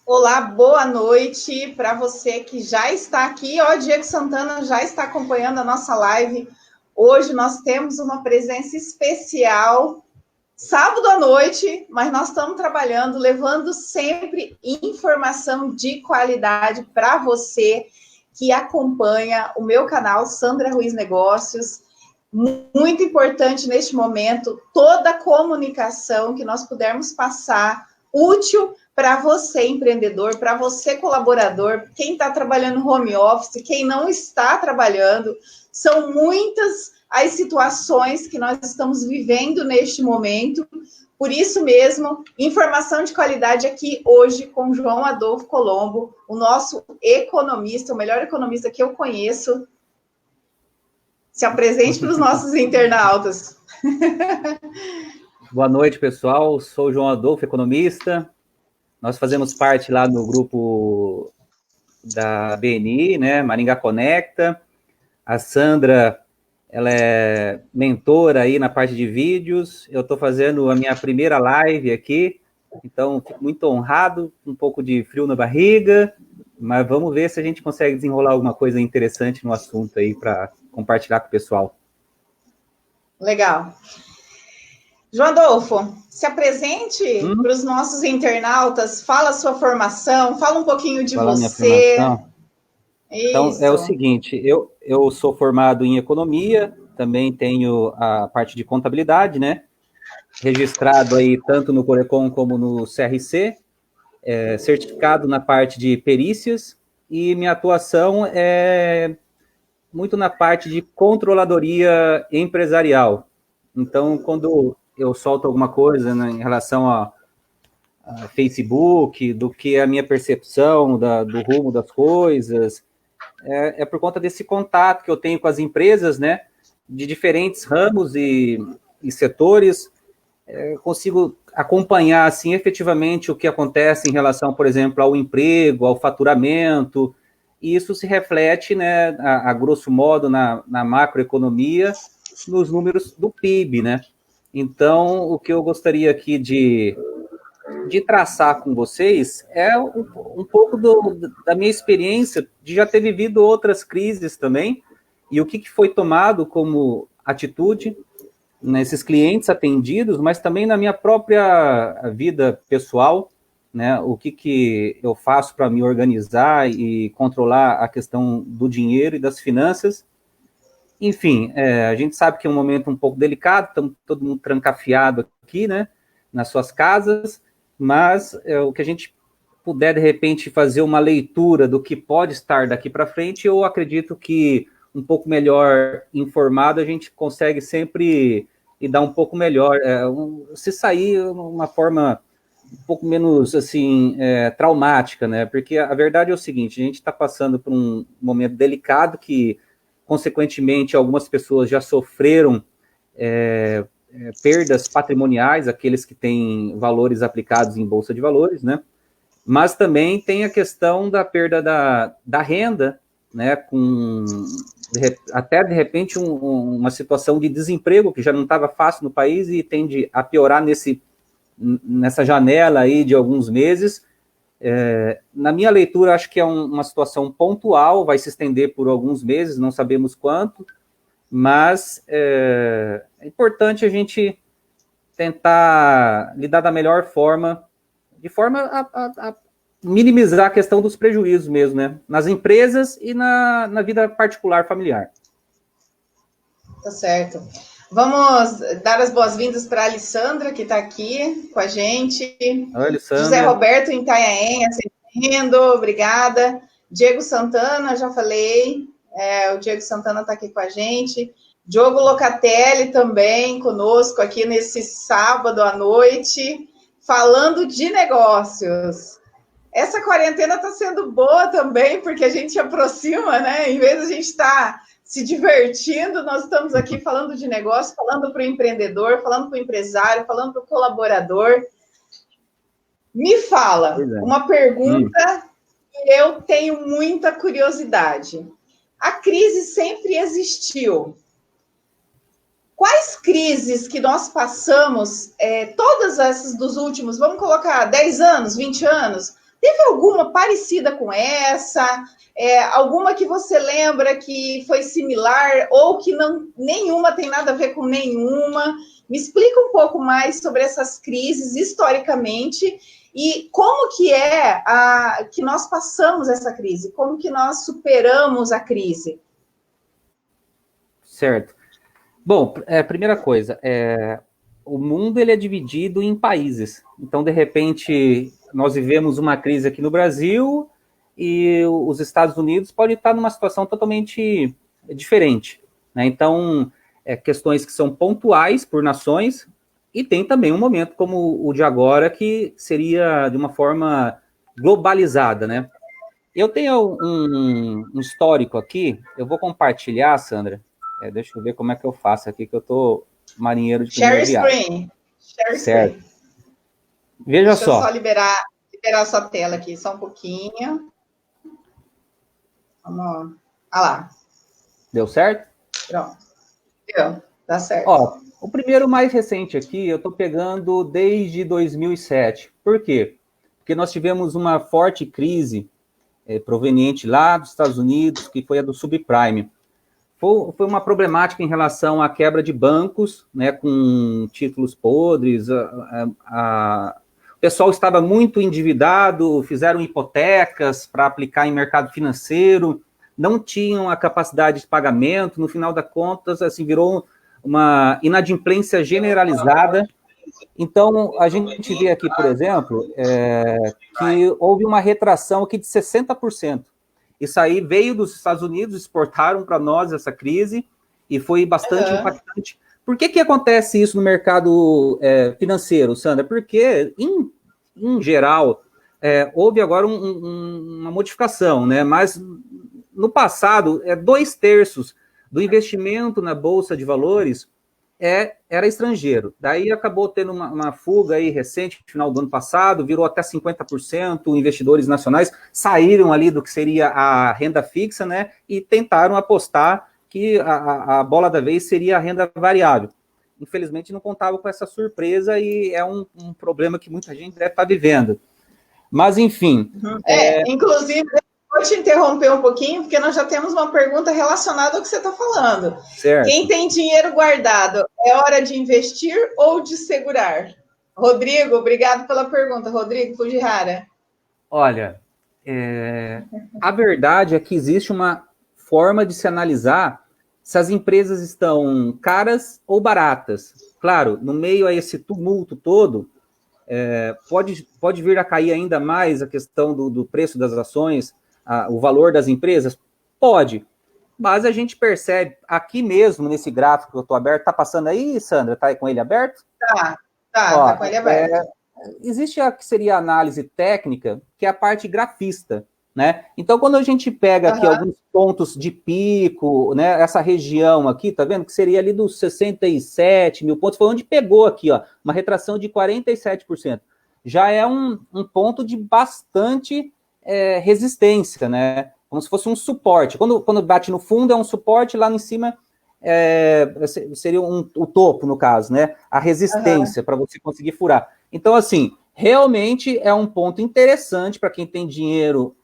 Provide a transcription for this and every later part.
Olá, boa noite para você que já está aqui. Ó, Diego Santana já está acompanhando a nossa live. Hoje nós temos uma presença especial, sábado à noite, mas nós estamos trabalhando, levando sempre informação de qualidade para você que acompanha o meu canal Sandra Ruiz Negócios. Muito importante neste momento toda a comunicação que nós pudermos passar útil para você, empreendedor, para você, colaborador, quem está trabalhando no home office, quem não está trabalhando. São muitas as situações que nós estamos vivendo neste momento. Por isso mesmo, informação de qualidade aqui hoje com João Adolfo Colombo, o nosso economista, o melhor economista que eu conheço. Se apresente para os nossos internautas. Boa noite, pessoal. Sou o João Adolfo, economista. Nós fazemos parte lá do grupo da BNI, né, Maringá Conecta. A Sandra, ela é mentora aí na parte de vídeos. Eu estou fazendo a minha primeira live aqui, então fico muito honrado, um pouco de frio na barriga, mas vamos ver se a gente consegue desenrolar alguma coisa interessante no assunto aí para compartilhar com o pessoal. Legal. João Adolfo, se apresente para os nossos internautas, fala a sua formação, fala um pouquinho de você. Então, é o seguinte, eu sou formado em economia, também tenho a parte de contabilidade, né? Registrado aí tanto no Corecon como no CRC, certificado na parte de perícias, e minha atuação é muito na parte de controladoria empresarial. Então, quando eu solto alguma coisa, né, em relação a Facebook, do que a minha percepção do rumo das coisas, é por conta desse contato que eu tenho com as empresas, né, de diferentes ramos e setores, consigo acompanhar, assim, efetivamente o que acontece em relação, por exemplo, ao emprego, ao faturamento, e isso se reflete, né, a grosso modo, na macroeconomia, nos números do PIB, né? Então, o que eu gostaria aqui de traçar com vocês é um pouco da minha experiência de já ter vivido outras crises também, e o que foi tomado como atitude nesses clientes atendidos, mas também na minha própria vida pessoal, né? O que eu faço para me organizar e controlar a questão do dinheiro e das finanças. Enfim, a gente sabe que é um momento um pouco delicado, estamos todo mundo trancafiado aqui, né, nas suas casas, mas o que a gente puder, de repente, fazer uma leitura do que pode estar daqui para frente, eu acredito que um pouco melhor informado, a gente consegue sempre lidar um pouco melhor, se sair de uma forma um pouco menos, assim, traumática, né, porque a verdade é o seguinte, a gente está passando por um momento delicado que, consequentemente, algumas pessoas já sofreram perdas patrimoniais, aqueles que têm valores aplicados em bolsa de valores, né? Mas também tem a questão da perda da renda, né? Até, de repente, uma situação de desemprego que já não estava fácil no país e tende a piorar nessa janela aí de alguns meses. Na minha leitura, acho que é uma situação pontual, vai se estender por alguns meses, não sabemos quanto, mas é importante a gente tentar lidar da melhor forma, de forma a minimizar a questão dos prejuízos mesmo, né? Nas empresas e na vida particular familiar. Tá certo. Vamos dar as boas-vindas para a Alessandra, que está aqui com a gente. Oi, Alessandra. José Roberto em Itanhaém, assistindo, obrigada. Diego Santana, já falei. O Diego Santana está aqui com a gente. Diogo Locatelli também conosco aqui nesse sábado à noite, falando de negócios. Essa quarentena está sendo boa também, porque a gente se aproxima, né? Em vez de a gente estar se divertindo, nós estamos aqui falando de negócio, falando para o empreendedor, falando para o empresário, falando para o colaborador. Me fala, uma pergunta que eu tenho muita curiosidade. A crise sempre existiu. Quais crises que nós passamos, todas essas dos últimos, vamos colocar 10 anos, 20 anos, Teve alguma parecida com essa? Alguma que você lembra que foi similar ou que não, nenhuma tem nada a ver com nenhuma? Me explica um pouco mais sobre essas crises historicamente e como que que nós passamos essa crise, como que nós superamos a crise. Certo. Bom, primeira coisa, o mundo ele é dividido em países. Então, de repente, nós vivemos uma crise aqui no Brasil e os Estados Unidos podem estar numa situação totalmente diferente, né? Então, questões que são pontuais por nações e tem também um momento como o de agora que seria de uma forma globalizada, né? Eu tenho um histórico aqui, eu vou compartilhar, Sandra. Deixa eu ver como é que eu faço aqui, que eu tô marinheiro de primeira viagem. Share screen. Veja só. Deixa eu só liberar a sua tela aqui, só um pouquinho. Vamos lá. Deu certo? Pronto. Deu, tá certo. Ó, o primeiro mais recente aqui, eu tô pegando desde 2007. Por quê? Porque nós tivemos uma forte crise proveniente lá dos Estados Unidos, que foi a do subprime. Foi uma problemática em relação à quebra de bancos, né, com títulos podres. O pessoal estava muito endividado, fizeram hipotecas para aplicar em mercado financeiro, não tinham a capacidade de pagamento. No final das contas, assim, virou uma inadimplência generalizada. Então, a gente vê aqui, por exemplo, que houve uma retração aqui de 60%. Isso aí veio dos Estados Unidos, exportaram para nós essa crise e foi bastante impactante. Por que acontece isso no mercado financeiro, Sandra? Porque, em geral, houve agora uma modificação, né? Mas no passado, 2/3 do investimento na Bolsa de Valores era estrangeiro. Daí acabou tendo uma fuga aí recente, no final do ano passado, virou até 50%, investidores nacionais saíram ali do que seria a renda fixa, né, e tentaram apostar que a bola da vez seria a renda variável. Infelizmente não contava com essa surpresa e é um problema que muita gente deve estar vivendo. Mas, enfim... Inclusive... Vou te interromper um pouquinho, porque nós já temos uma pergunta relacionada ao que você está falando. Certo. Quem tem dinheiro guardado, é hora de investir ou de segurar? Rodrigo, obrigado pela pergunta. Rodrigo Fujihara. Olha, a verdade é que existe uma forma de se analisar se as empresas estão caras ou baratas. Claro, no meio a esse tumulto todo, pode vir a cair ainda mais a questão do preço das ações, o valor das empresas? Pode, mas a gente percebe aqui mesmo, nesse gráfico que eu estou aberto, está passando aí, Sandra? Está com ele aberto? Tá com ele aberto. Existe a que seria a análise técnica, que é a parte grafista, né? Então, quando a gente pega aqui alguns pontos de pico, né, essa região aqui, tá vendo? Que seria ali dos 67 mil pontos, foi onde pegou aqui, ó, uma retração de 47%. Já é um ponto de bastante... resistência, né? Como se fosse um suporte. Quando bate no fundo, é um suporte, lá em cima seria o topo, no caso, né? A resistência para você conseguir furar. Então, assim, realmente é um ponto interessante para quem tem dinheiro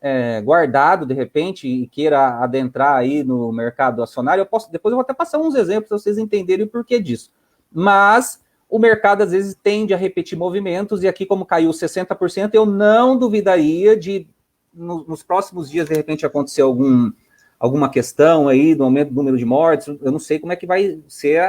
guardado, de repente, e queira adentrar aí no mercado acionário. Depois eu vou até passar uns exemplos para vocês entenderem o porquê disso. Mas o mercado, às vezes, tende a repetir movimentos, e aqui, como caiu 60%, eu não duvidaria de nos próximos dias, de repente, acontecer alguma questão aí do aumento do número de mortes. Eu não sei como é que vai ser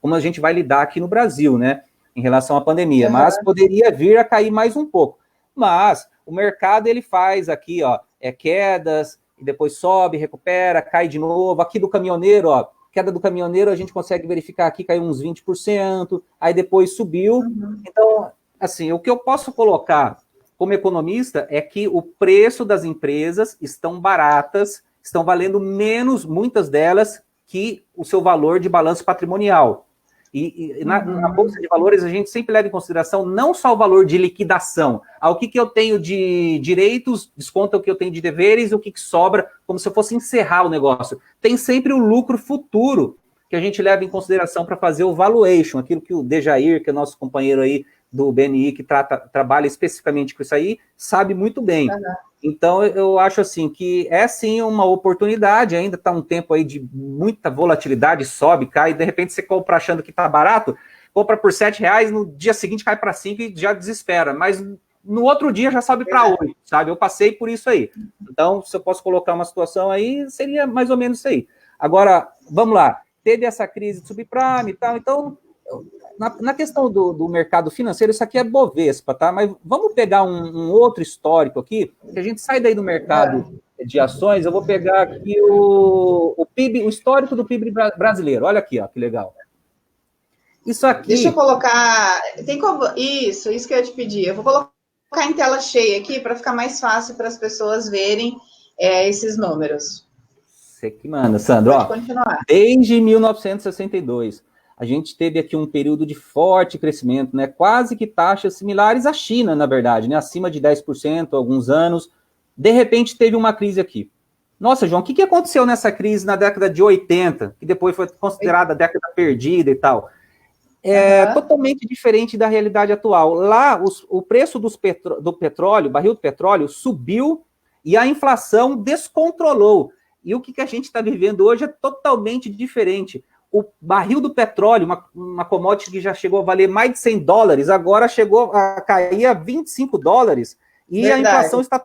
como a gente vai lidar aqui no Brasil, né, em relação à pandemia, mas poderia vir a cair mais um pouco. Mas o mercado, ele faz aqui, ó, quedas, e depois sobe, recupera, cai de novo. Aqui do caminhoneiro, ó, queda do caminhoneiro, a gente consegue verificar aqui, caiu uns 20%, aí depois subiu. Então, assim, o que eu posso colocar como economista é que o preço das empresas estão baratas, estão valendo menos, muitas delas, que o seu valor de balanço patrimonial. E na Bolsa de Valores, a gente sempre leva em consideração não só o valor de liquidação, o que eu tenho de direitos, desconta o que eu tenho de deveres, o que sobra, como se eu fosse encerrar o negócio. Tem sempre o lucro futuro que a gente leva em consideração para fazer o valuation, aquilo que o Dejair, que é nosso companheiro aí, do BNI, que trabalha especificamente com isso aí, sabe muito bem. Uhum. Então, eu acho assim que é sim uma oportunidade, ainda está um tempo aí de muita volatilidade, sobe, cai, de repente você compra achando que está barato, compra por R$7, no dia seguinte cai para 5 e já desespera, mas no outro dia já sobe para 8, sabe? Eu passei por isso aí. Então, se eu posso colocar uma situação aí, seria mais ou menos isso aí. Agora, vamos lá, teve essa crise de subprime e tal, então... Na questão do mercado financeiro, isso aqui é Bovespa, tá? Mas vamos pegar um outro histórico aqui, que a gente sai daí do mercado de ações, eu vou pegar aqui o PIB, o histórico do PIB brasileiro. Olha aqui, ó, que legal. Isso aqui... Deixa eu colocar... Tem como... Isso que eu ia te pedir. Eu vou colocar em tela cheia aqui para ficar mais fácil para as pessoas verem esses números. Você que manda, Sandro. Pode continuar. Desde 1962... a gente teve aqui um período de forte crescimento, né? Quase que taxas similares à China, na verdade, né? Acima de 10% há alguns anos. De repente, teve uma crise aqui. Nossa, João, o que aconteceu nessa crise na década de 80, que depois foi considerada a década perdida e tal? Totalmente diferente da realidade atual. Lá, o preço do petróleo, barril do petróleo, subiu e a inflação descontrolou. E o que a gente está vivendo hoje é totalmente diferente. O barril do petróleo, uma commodity que já chegou a valer mais de $100, agora chegou a cair a $25, e verdade. A inflação está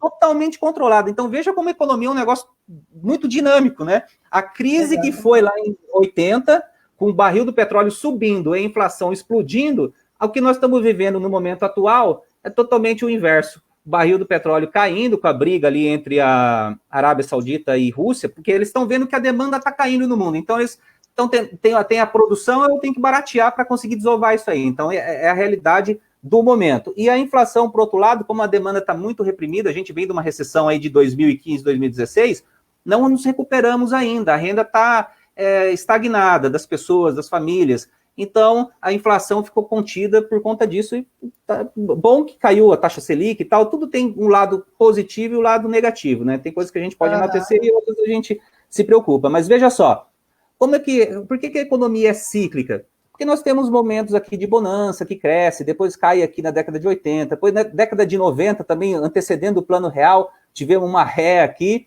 totalmente controlada. Então, veja como a economia é um negócio muito dinâmico, né? A crise que foi lá em 80, com o barril do petróleo subindo e a inflação explodindo, o que nós estamos vivendo no momento atual é totalmente o inverso. O barril do petróleo caindo com a briga ali entre a Arábia Saudita e Rússia, porque eles estão vendo que a demanda está caindo no mundo. Então, eles... Então, tem a produção, eu tenho que baratear para conseguir desovar isso aí. Então, é a realidade do momento. E a inflação, por outro lado, como a demanda está muito reprimida, a gente vem de uma recessão aí de 2015, 2016, não nos recuperamos ainda. A renda está estagnada das pessoas, das famílias. Então, a inflação ficou contida por conta disso. E tá bom que caiu a taxa Selic e tal, tudo tem um lado positivo e um lado negativo, né? Tem coisas que a gente pode enaltecer e outras a gente se preocupa. Mas veja só, por que a economia é cíclica? Porque nós temos momentos aqui de bonança, que cresce, depois cai aqui na década de 80, depois na década de 90, também antecedendo o Plano Real, tivemos uma ré aqui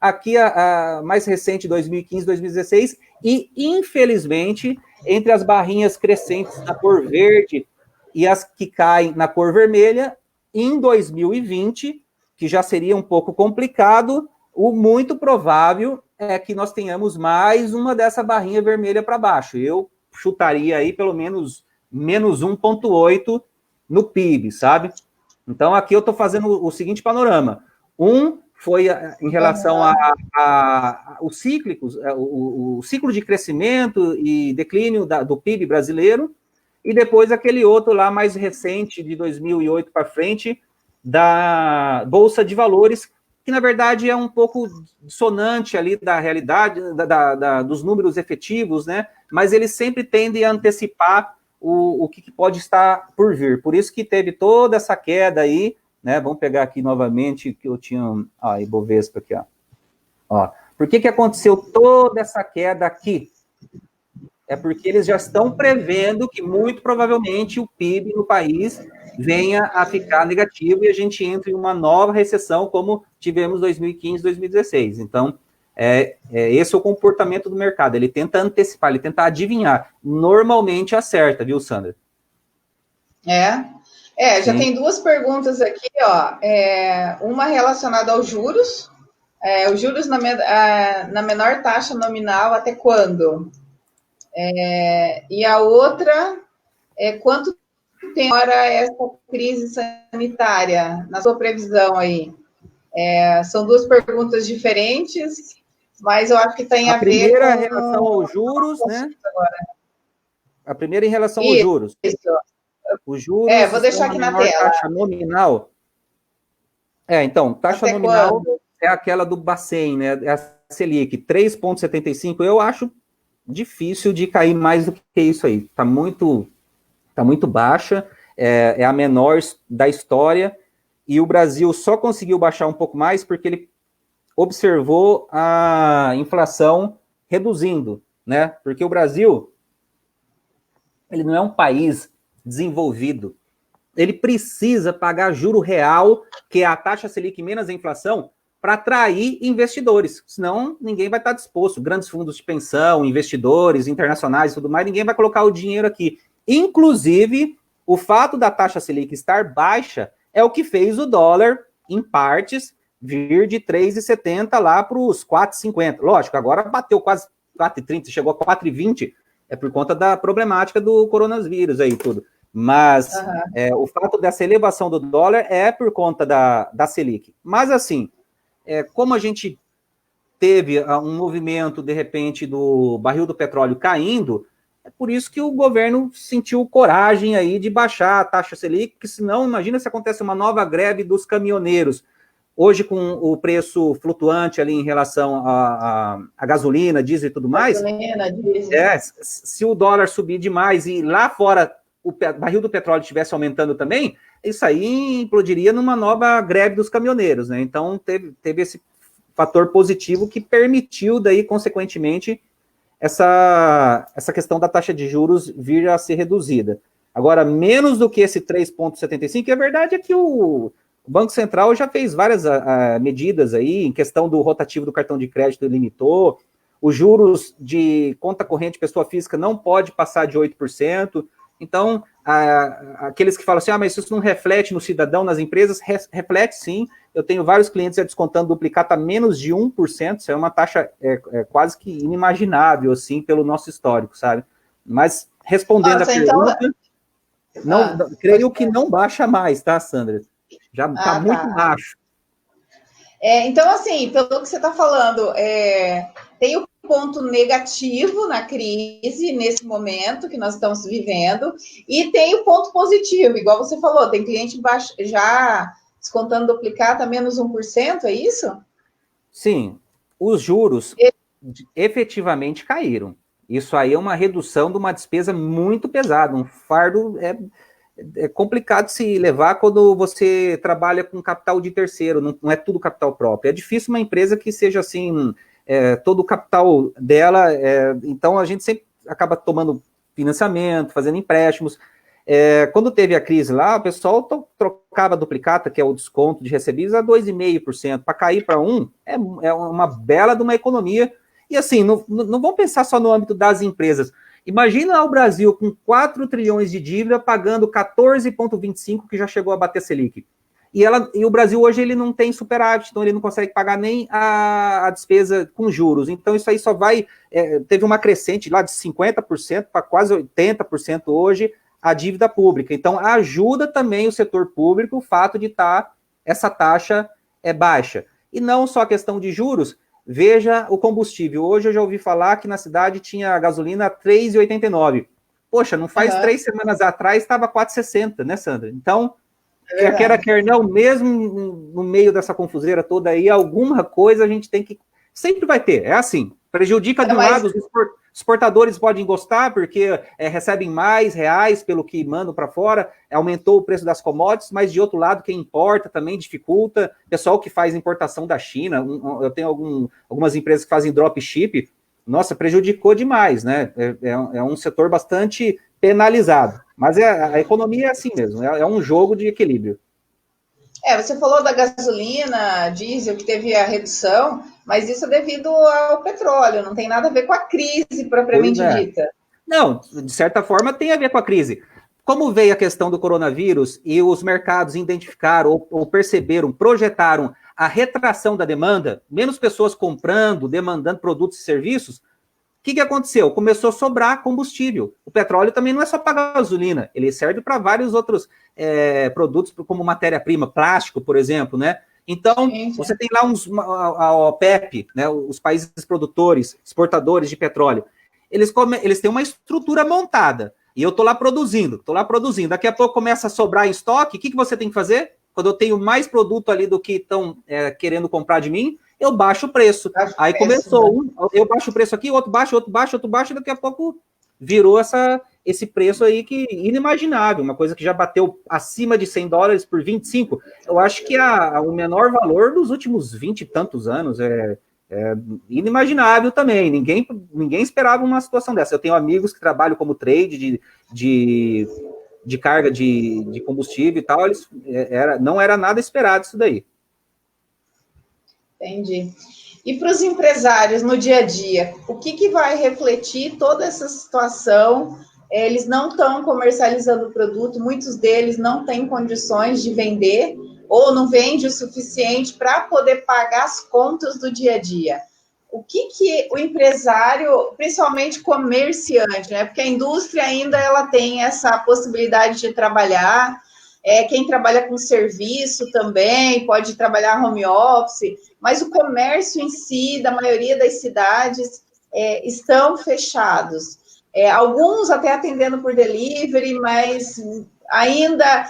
a mais recente, 2015, 2016, e, infelizmente, entre as barrinhas crescentes na cor verde e as que caem na cor vermelha, em 2020, que já seria um pouco complicado, o muito provável é que nós tenhamos mais uma dessa barrinha vermelha para baixo. Eu chutaria aí pelo menos menos 1,8 no PIB, sabe? Então, aqui eu estou fazendo o seguinte panorama. Foi em relação ao o ciclo de crescimento e declínio do PIB brasileiro, e depois aquele outro lá mais recente, de 2008 para frente, da Bolsa de Valores, que na verdade é um pouco dissonante ali da realidade, dos números efetivos, né? Mas eles sempre tendem a antecipar o que pode estar por vir. Por isso que teve toda essa queda aí, né? Vamos pegar aqui novamente, que eu tinha... Ibovespa aqui, ó. Por que aconteceu toda essa queda aqui? É porque eles já estão prevendo que, muito provavelmente, o PIB no país venha a ficar negativo e a gente entre em uma nova recessão, como tivemos em 2015, 2016. Então, esse é o comportamento do mercado. Ele tenta antecipar, ele tenta adivinhar. Normalmente acerta, viu, Sandra? Já tem duas perguntas aqui, ó. Uma relacionada aos juros. Os juros na menor taxa nominal até quando? E a outra é quanto tempo demora essa crise sanitária, na sua previsão aí? São duas perguntas diferentes, mas eu acho que tem a ver com... A primeira em relação aos juros, né? A primeira em relação aos juros. Isso. Os juros... vou deixar aqui na tela. Taxa nominal... então, taxa até nominal quando? É aquela do Bacen, né? É a Selic, 3,75. Eu acho difícil de cair mais do que isso aí. Tá muito baixa, é a menor da história, e o Brasil só conseguiu baixar um pouco mais porque ele observou a inflação reduzindo, né? Porque o Brasil, ele não é um país desenvolvido, ele precisa pagar juro real, que é a taxa Selic menos a inflação, para atrair investidores, senão ninguém vai estar disposto. Grandes fundos de pensão, investidores internacionais e tudo mais, ninguém vai colocar o dinheiro aqui. Inclusive, o fato da taxa Selic estar baixa é o que fez o dólar, em partes, vir de 3,70 lá para os 4,50. Lógico, agora bateu quase 4,30, chegou a 4,20, é por conta da problemática do coronavírus aí tudo. Mas o fato dessa elevação do dólar é por conta da Selic. Mas assim, como a gente teve um movimento, de repente, do barril do petróleo caindo, é por isso que o governo sentiu coragem aí de baixar a taxa Selic, porque senão, imagina se acontece uma nova greve dos caminhoneiros, hoje com o preço flutuante ali em relação à gasolina, diesel e tudo mais, gasolina, diesel. Se o dólar subir demais e lá fora o barril do petróleo estivesse aumentando também, isso aí implodiria numa nova greve dos caminhoneiros, né? Então teve esse fator positivo que permitiu daí, consequentemente, essa questão da taxa de juros vir a ser reduzida. Agora, menos do que esse 3,75, a verdade é que o Banco Central já fez várias medidas aí, em questão do rotativo do cartão de crédito, limitou, os juros de conta corrente pessoa física não pode passar de 8%, então, aqueles que falam assim, mas isso não reflete no cidadão, nas empresas, reflete sim. Eu tenho vários clientes descontando duplicata a menos de 1%, isso é uma taxa quase que inimaginável, assim, pelo nosso histórico, sabe? Mas, respondendo a pergunta, creio que não baixa mais, tá, Sandra? Já está muito baixo. Então, assim, pelo que você está falando, tem o ponto negativo na crise, nesse momento que nós estamos vivendo, e tem o ponto positivo, igual você falou, tem cliente já descontando duplicata menos 1%, é isso? Sim, os juros efetivamente caíram. Isso aí é uma redução de uma despesa muito pesada, um fardo é complicado se levar quando você trabalha com capital de terceiro, não é tudo capital próprio. É difícil uma empresa que seja assim, todo o capital dela, então a gente sempre acaba tomando financiamento, fazendo empréstimos. Quando teve a crise lá, o pessoal trocava a duplicata, que é o desconto de recebíveis, a 2,5%. Para cair para 1%, é uma bela de uma economia. E assim, não vamos pensar só no âmbito das empresas. Imagina o Brasil com 4 trilhões de dívida pagando 14,25, que já chegou a bater Selic. E o Brasil hoje ele não tem superávit, então ele não consegue pagar nem a despesa com juros. Então isso aí só vai... teve uma crescente lá de 50% para quase 80% hoje a dívida pública. Então ajuda também o setor público o fato de essa taxa baixa. E não só a questão de juros, veja o combustível. Hoje eu já ouvi falar que na cidade tinha a gasolina a 3,89. Poxa, não faz 3 semanas atrás estava 4,60, né, Sandra? Então, quer não, mesmo no meio dessa confuseira toda aí, alguma coisa a gente tem que... Sempre vai ter, é assim. Prejudica de um lado, os exportadores podem gostar, porque recebem mais reais pelo que mandam para fora, aumentou o preço das commodities, mas de outro lado, quem importa também dificulta. Pessoal que faz importação da China, eu tenho algumas empresas que fazem dropship, nossa, prejudicou demais, né? É um setor bastante penalizado. Mas a economia é assim mesmo, é um jogo de equilíbrio. Você falou da gasolina, diesel, que teve a redução, mas isso é devido ao petróleo, não tem nada a ver com a crise propriamente dita. Não, de certa forma tem a ver com a crise. Como veio a questão do coronavírus e os mercados identificaram ou perceberam, projetaram a retração da demanda, menos pessoas comprando, demandando produtos e serviços, o que aconteceu? Começou a sobrar combustível. O petróleo também não é só para gasolina, ele serve para vários outros produtos, como matéria-prima, plástico, por exemplo, né? Então, você tem lá a OPEP, né, os países produtores, exportadores de petróleo, eles têm uma estrutura montada, e eu estou lá produzindo, daqui a pouco começa a sobrar em estoque, o que você tem que fazer? Quando eu tenho mais produto ali do que estão querendo comprar de mim, eu baixo o preço. Aí começou, eu baixo o preço aqui, outro baixo, e daqui a pouco virou esse preço aí que inimaginável, uma coisa que já bateu acima de $100 por 25. Eu acho que o menor valor dos últimos 20 e tantos anos é inimaginável também. Ninguém esperava uma situação dessa. Eu tenho amigos que trabalham como trade de de carga de combustível e tal, não era nada esperado isso daí. Entendi. E para os empresários no dia a dia, o que vai refletir toda essa situação? Eles não estão comercializando o produto, muitos deles não têm condições de vender ou não vende o suficiente para poder pagar as contas do dia a dia. O que o empresário, principalmente comerciante, né? Porque a indústria ainda ela tem essa possibilidade de trabalhar, quem trabalha com serviço também pode trabalhar home office, mas o comércio em si, da maioria das cidades, estão fechados. Alguns até atendendo por delivery, mas ainda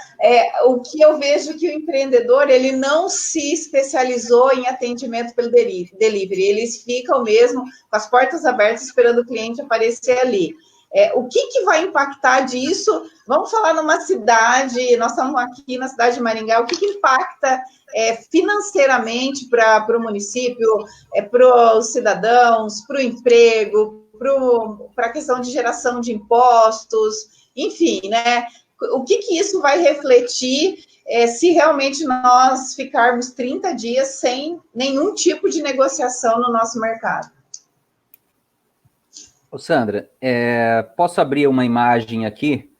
o que eu vejo que o empreendedor ele não se especializou em atendimento pelo delivery, eles ficam mesmo com as portas abertas esperando o cliente aparecer ali. O que vai impactar disso? Vamos falar numa cidade, nós estamos aqui na cidade de Maringá, o que impacta financeiramente para o município, para os cidadãos, para o emprego, para a questão de geração de impostos, enfim, né? O que isso vai refletir se realmente nós ficarmos 30 dias sem nenhum tipo de negociação no nosso mercado? Ô, Sandra, posso abrir uma imagem aqui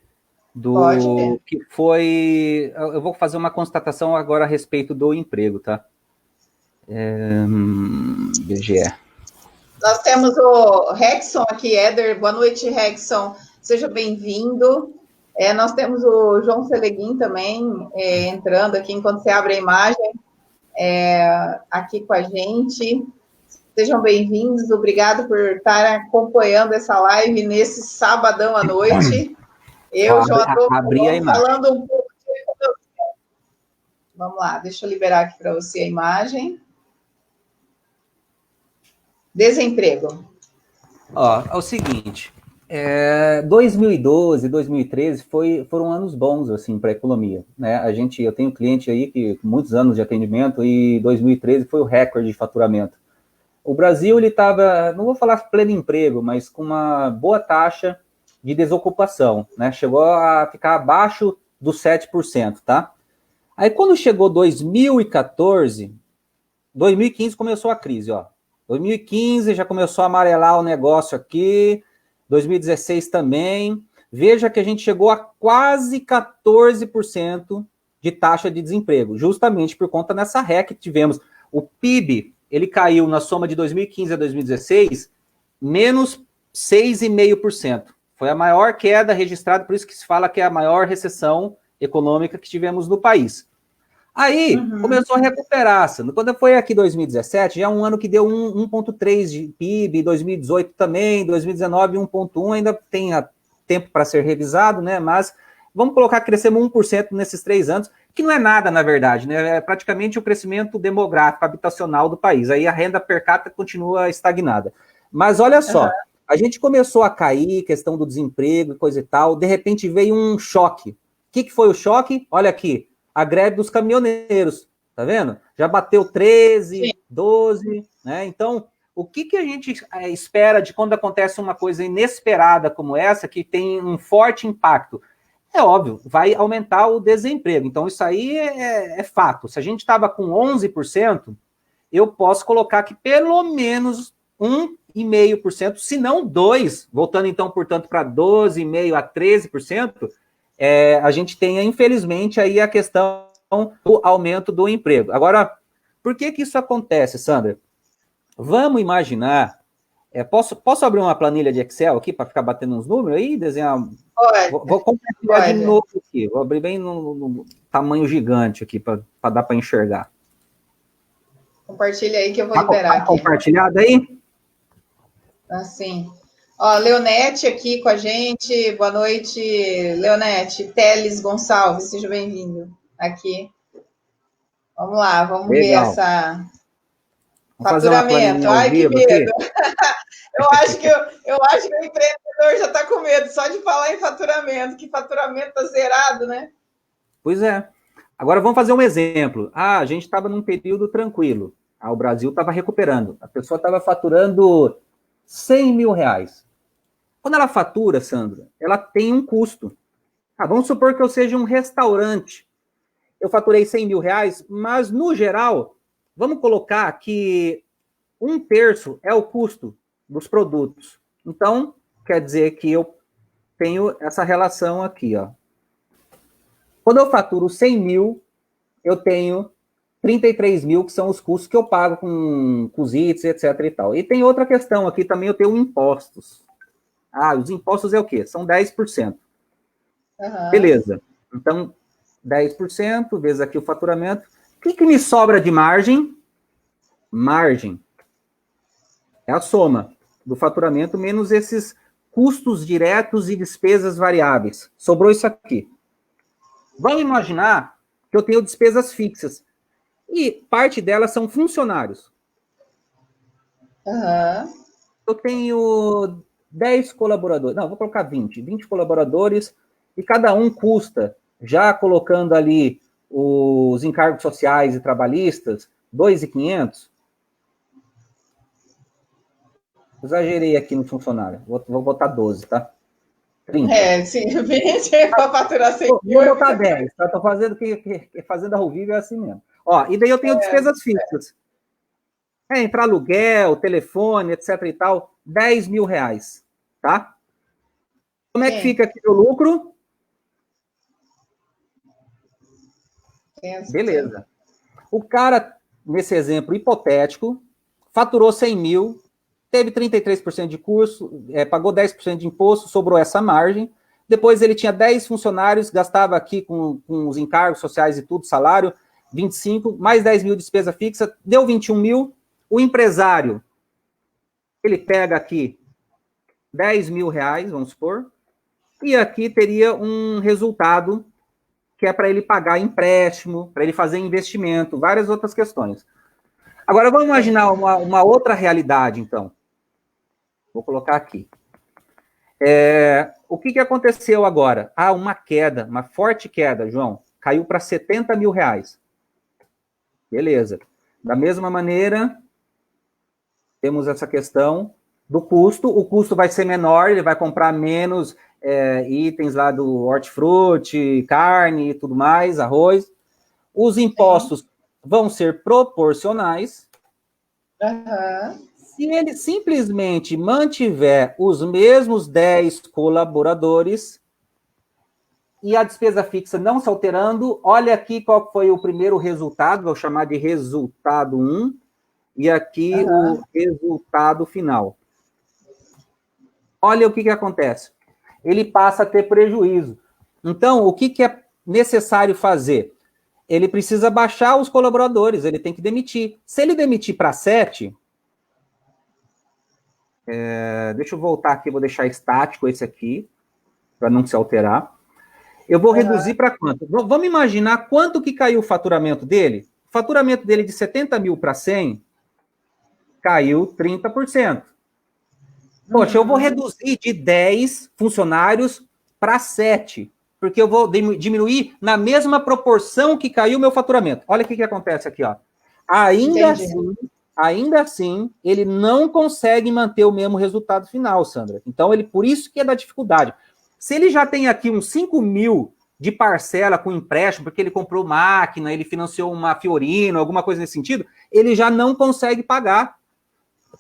do que foi... Eu vou fazer uma constatação agora a respeito do emprego, tá? BGE. Nós temos o Rexon aqui, Éder. Boa noite, Rexon. Seja bem-vindo. Nós temos o João Seleguin também entrando aqui enquanto você abre a imagem aqui com a gente. Sejam bem-vindos. Obrigado por estar acompanhando essa live nesse sabadão à noite. Eu já estou falando um pouco de... Vamos lá, deixa eu liberar aqui para você a imagem. Desemprego. É o seguinte, 2012, 2013 foram anos bons assim para a economia, né? Eu tenho cliente aí que com muitos anos de atendimento e 2013 foi o recorde de faturamento. O Brasil ele estava, não vou falar pleno emprego, mas com uma boa taxa de desocupação, né? Chegou a ficar abaixo dos 7%, tá? Aí quando chegou 2014, 2015 começou a crise, ó. 2015 já começou a amarelar o negócio aqui, 2016 também. Veja que a gente chegou a quase 14% de taxa de desemprego, justamente por conta dessa ré que tivemos. O PIB, ele caiu na soma de 2015 a 2016, menos 6,5%. Foi a maior queda registrada, por isso que se fala que é a maior recessão econômica que tivemos no país. Aí, começou a recuperar. Quando foi aqui 2017, já é um ano que deu 1,3 de PIB, 2018 também, 2019 1,1, ainda tem tempo para ser revisado, né? Mas vamos colocar que crescemos 1% nesses 3 anos, que não é nada, na verdade, né? É praticamente o crescimento demográfico, habitacional do país. Aí a renda per capita continua estagnada. Mas olha só, a gente começou a cair, questão do desemprego e coisa e tal, de repente veio um choque. O que foi o choque? Olha aqui. A greve dos caminhoneiros, tá vendo? Já bateu 13, 12, né? Então, o que a gente espera de quando acontece uma coisa inesperada como essa, que tem um forte impacto? É óbvio, vai aumentar o desemprego. Então, isso aí é fato. Se a gente estava com 11%, eu posso colocar que pelo menos 1,5%, se não 2%, voltando então, portanto, para 12,5% a 13%, a gente tenha, infelizmente, aí a questão do aumento do emprego. Agora, por que isso acontece, Sandra? Vamos imaginar... Posso abrir uma planilha de Excel aqui para ficar batendo uns números aí? Desenhar... Pode. Vou compartilhar de novo aqui. Vou abrir bem no tamanho gigante aqui para dar para enxergar. Compartilha aí que eu vou liberar aqui. Compartilhado aí? Assim... Ó, Leonete aqui com a gente. Boa noite, Leonete. Teles Gonçalves, seja bem-vindo aqui. Vamos lá, vamos ver essa faturamento. Ai, que medo. eu acho que o empreendedor já está com medo só de falar em faturamento, que faturamento está zerado, né? Pois é. Agora vamos fazer um exemplo. A gente estava num período tranquilo. O Brasil estava recuperando. A pessoa estava faturando 100 mil reais. Quando ela fatura, Sandra, ela tem um custo. Vamos supor que eu seja um restaurante. Eu faturei 100 mil reais, mas, no geral, vamos colocar que 1/3 é o custo dos produtos. Então, quer dizer que eu tenho essa relação aqui, ó. Quando eu faturo 100 mil, eu tenho 33 mil, que são os custos que eu pago com os itens, etc. e tal. E tem outra questão aqui também, eu tenho impostos. Os impostos é o quê? São 10%. Uhum. Beleza. Então, 10%, vezes aqui o faturamento. O que me sobra de margem? Margem. É a soma do faturamento menos esses custos diretos e despesas variáveis. Sobrou isso aqui. Vamos imaginar que eu tenho despesas fixas. E parte delas são funcionários. Uhum. Eu tenho 10 colaboradores. Não, vou colocar 20. 20 colaboradores e cada um custa, já colocando ali os encargos sociais e trabalhistas, 2.500. Exagerei aqui no funcionário. Vou botar 12, tá? 30. Sim, 20 para faturar 100 mil. Vou botar 10, tá? Tô fazendo fazendo ao vivo é assim mesmo. E daí eu tenho despesas fixas. Entrar aluguel, telefone, etc e tal, 10 mil reais, tá? Como é que fica aqui o lucro? Beleza. O cara, nesse exemplo hipotético, faturou 100 mil, teve 33% de curso, pagou 10% de imposto, sobrou essa margem. Depois ele tinha 10 funcionários, gastava aqui com os encargos sociais e tudo, salário, 25, mais 10 mil de despesa fixa, deu 21 mil. O empresário, ele pega aqui 10 mil reais, vamos supor, e aqui teria um resultado que é para ele pagar empréstimo, para ele fazer investimento, várias outras questões. Agora, vamos imaginar uma outra realidade, então. Vou colocar aqui. O que aconteceu agora? Uma queda, uma forte queda, João. Caiu para 70 mil reais. Beleza. Da mesma maneira, temos essa questão do custo. O custo vai ser menor, ele vai comprar menos itens lá do hortifruti, carne e tudo mais, arroz. Os impostos vão ser proporcionais. Uhum. Se ele simplesmente mantiver os mesmos 10 colaboradores e a despesa fixa não se alterando, olha aqui qual foi o primeiro resultado, vou chamar de resultado 1, e aqui o resultado final. Olha o que acontece. Ele passa a ter prejuízo. Então, o que é necessário fazer? Ele precisa baixar os colaboradores, ele tem que demitir. Se ele demitir para 7... deixa eu voltar aqui, vou deixar estático esse aqui, para não se alterar. Eu vou reduzir para quanto? Vamos imaginar quanto que caiu o faturamento dele? O faturamento dele de 70 mil para 100 caiu 30%. Poxa, eu vou reduzir de 10 funcionários para 7, porque eu vou diminuir na mesma proporção que caiu o meu faturamento. Olha o que acontece aqui, ó. Ainda assim, ele não consegue manter o mesmo resultado final, Sandra. Então, por isso que é da dificuldade. Se ele já tem aqui uns 5 mil de parcela com empréstimo, porque ele comprou máquina, ele financiou uma Fiorino, alguma coisa nesse sentido, ele já não consegue pagar.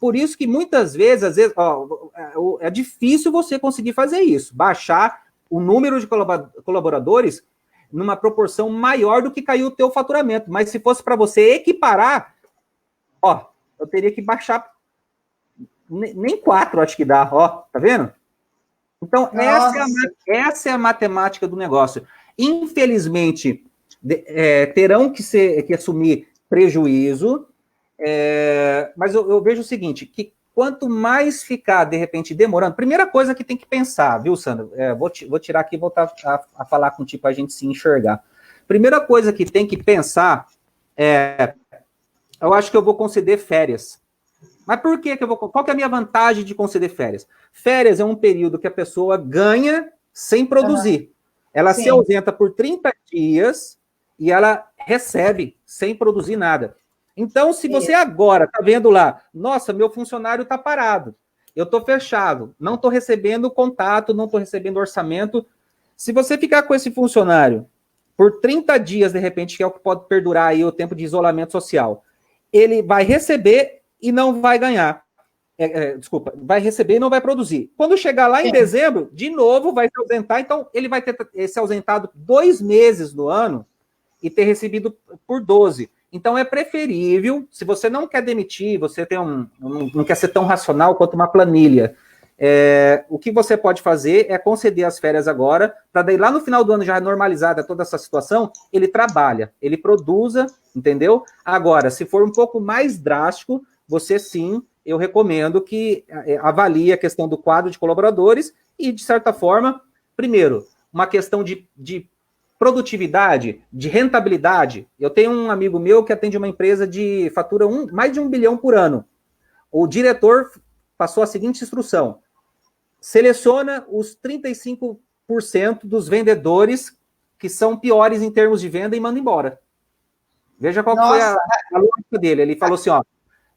Por isso que muitas vezes, às vezes, é difícil você conseguir fazer isso, baixar o número de colaboradores numa proporção maior do que caiu o teu faturamento. Mas se fosse para você equiparar, eu teria que baixar nem 4, acho que dá, tá vendo? Então, essa é a matemática do negócio. Infelizmente, terão que assumir prejuízo, mas eu vejo o seguinte, que quanto mais ficar, de repente, demorando... Primeira coisa que tem que pensar, viu, Sandra? Vou tirar aqui e voltar a falar contigo para a gente se enxergar. Primeira coisa que tem que pensar eu acho que eu vou conceder férias. Mas por que eu vou... Qual que é a minha vantagem de conceder férias? Férias é um período que a pessoa ganha sem produzir. Ela se ausenta por 30 dias e ela recebe sem produzir nada. Então, se você agora está vendo lá, nossa, meu funcionário está parado, eu estou fechado, não estou recebendo contato, não estou recebendo orçamento, Se você ficar com esse funcionário por 30 dias, de repente, que é o que pode perdurar aí o tempo de isolamento social, ele vai receber e não vai ganhar. Desculpa, vai receber e não vai produzir. Quando chegar lá em dezembro, de novo vai se ausentar, então ele vai ter se ausentado 2 meses no ano e ter recebido por 12. Então é preferível, se você não quer demitir, você tem não quer ser tão racional quanto uma planilha, o que você pode fazer é conceder as férias agora, para daí lá no final do ano, já normalizada toda essa situação, ele trabalha, ele produza, entendeu? Agora, se for um pouco mais drástico, você sim, eu recomendo que avalie a questão do quadro de colaboradores e, de certa forma, primeiro, uma questão de produtividade, de rentabilidade. Eu tenho um amigo meu que atende uma empresa de fatura mais de 1 bilhão por ano. O diretor passou a seguinte instrução: seleciona os 35% dos vendedores que são piores em termos de venda e manda embora. Veja qual foi a lógica dele. Ele falou assim, ó,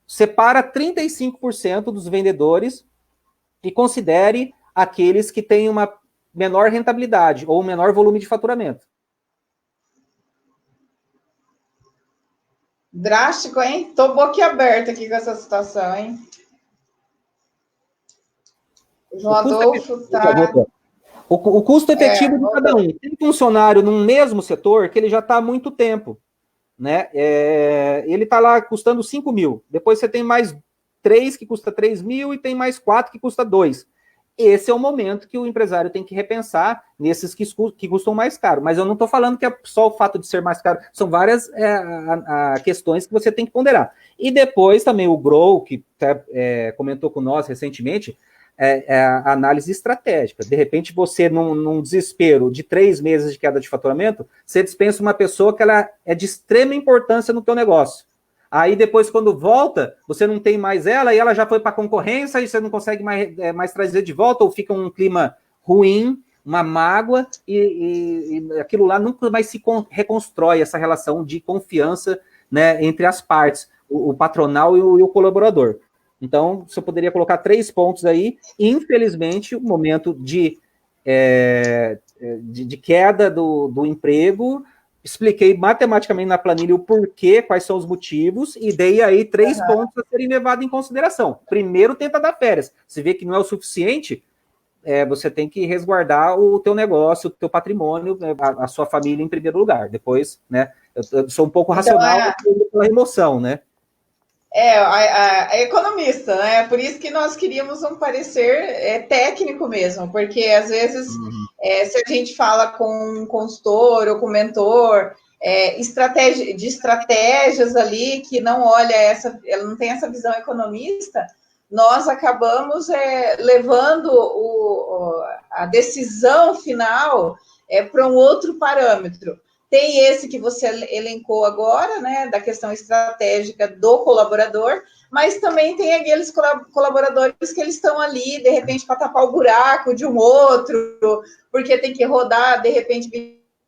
separa 35% dos vendedores e considere aqueles que têm uma menor rentabilidade ou menor volume de faturamento. Drástico, hein? Tô boquiaberta aqui com essa situação, hein? O João Adolfo tá... O custo efetivo de cada um. Tem funcionário num mesmo setor que ele já está há muito tempo, né? Ele está lá custando 5 mil. Depois você tem mais 3 que custa 3 mil e tem mais 4 que custa 2. Esse é o momento que o empresário tem que repensar nesses que custam mais caro. Mas eu não estou falando que é só o fato de ser mais caro. São várias questões que você tem que ponderar. E depois também o Grow, que comentou com nós recentemente, a análise estratégica. De repente, você, num desespero de 3 meses de queda de faturamento, você dispensa uma pessoa que ela é de extrema importância no teu negócio. Aí, depois, quando volta, você não tem mais ela e ela já foi para a concorrência e você não consegue mais trazer de volta, ou fica um clima ruim, uma mágoa, e aquilo lá nunca mais se reconstrói, essa relação de confiança, né, entre as partes, o patronal e o colaborador. Então, você poderia colocar 3 pontos aí. Infelizmente, o momento de queda do emprego, expliquei matematicamente na planilha o porquê, quais são os motivos, e dei aí 3 pontos a serem levados em consideração. Primeiro, tenta dar férias. Se vê que não é o suficiente, você tem que resguardar o teu negócio, o teu patrimônio, a sua família em primeiro lugar. Depois, né, eu sou um pouco racional pela emoção, né? A economista, né? Por isso que nós queríamos um parecer técnico mesmo, porque às vezes, se a gente fala com um consultor ou com um mentor, estratégias ali que não olha ela não tem essa visão economista, nós acabamos levando a decisão final para um outro parâmetro. Tem esse que você elencou agora, né, da questão estratégica do colaborador, mas também tem aqueles colaboradores que eles estão ali, de repente, para tapar o buraco de um outro, porque tem que rodar, de repente,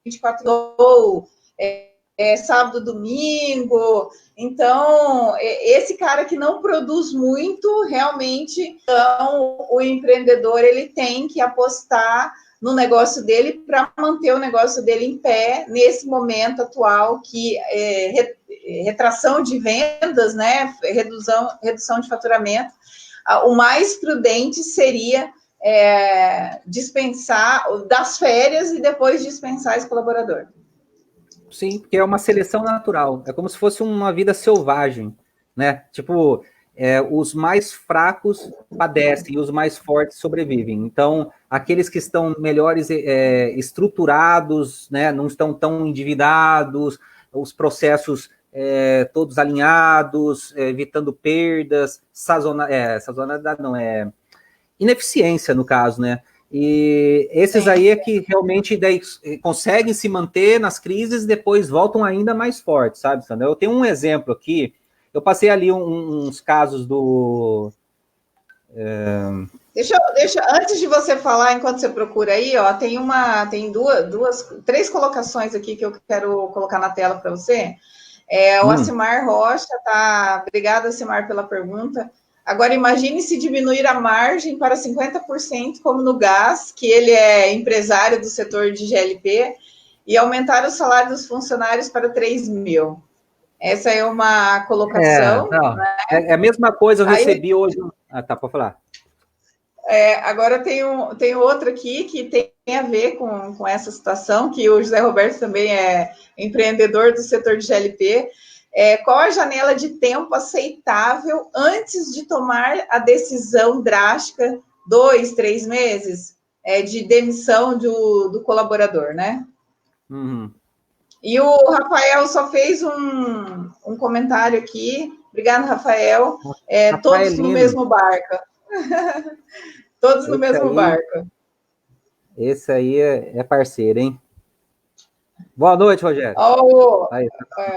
24 horas, sábado, domingo. Então, esse cara que não produz muito, realmente, então, o empreendedor, ele tem que apostar no negócio dele para manter o negócio dele em pé nesse momento atual que retração de vendas, né, redução de faturamento. O mais prudente seria dispensar das férias e depois dispensar esse colaborador. Sim, porque é uma seleção natural. É como se fosse uma vida selvagem, né? Tipo, os mais fracos padecem e os mais fortes sobrevivem. Então, aqueles que estão melhores estruturados, né, não estão tão endividados, os processos todos alinhados, evitando perdas, sazonalidade não, ineficiência no caso, né? E esses aí é que realmente daí conseguem se manter nas crises e depois voltam ainda mais fortes, sabe, Sandra? Eu tenho um exemplo aqui. Eu passei ali uns casos do... Deixa, antes de você falar, enquanto você procura aí, ó, tem 3 colocações aqui que eu quero colocar na tela para você. O Acimar Rocha, tá? Obrigada, Acimar, pela pergunta. Agora, imagine se diminuir a margem para 50%, como no gás, que ele é empresário do setor de GLP, e aumentar o salário dos funcionários para 3 mil. Essa é uma colocação. Não, né? é a mesma coisa, eu Aí, recebi hoje. Ah, tá, pode falar. Agora tem outro aqui que tem a ver com essa situação, que o José Roberto também é empreendedor do setor de GLP. Qual a janela de tempo aceitável antes de tomar a decisão drástica, 2, 3 meses, de demissão do colaborador, né? Uhum. E o Rafael só fez um comentário aqui. Obrigado, Rafael. Todos no mesmo barco. Todos no mesmo barco. Esse aí é parceiro, hein? Boa noite, Rogério.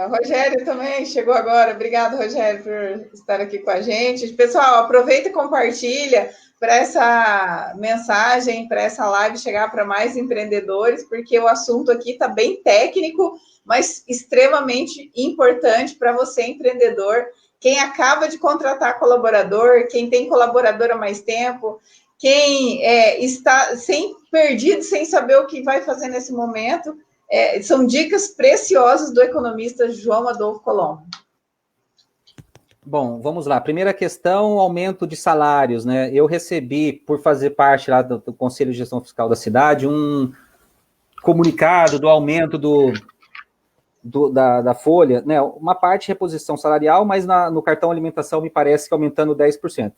Rogério também chegou agora. Obrigado, Rogério, por estar aqui com a gente. Pessoal, aproveita e compartilha para essa mensagem, para essa live chegar para mais empreendedores, porque o assunto aqui está bem técnico, mas extremamente importante para você, empreendedor. Quem acaba de contratar colaborador, quem tem colaborador há mais tempo, quem está perdido, sem saber o que vai fazer nesse momento. São dicas preciosas do economista João Adolfo Colombo. Bom, vamos lá. Primeira questão, aumento de salários, né? Eu recebi, por fazer parte lá do Conselho de Gestão Fiscal da cidade, um comunicado do aumento da folha, né? Uma parte reposição salarial, mas no cartão alimentação me parece que aumentando 10%.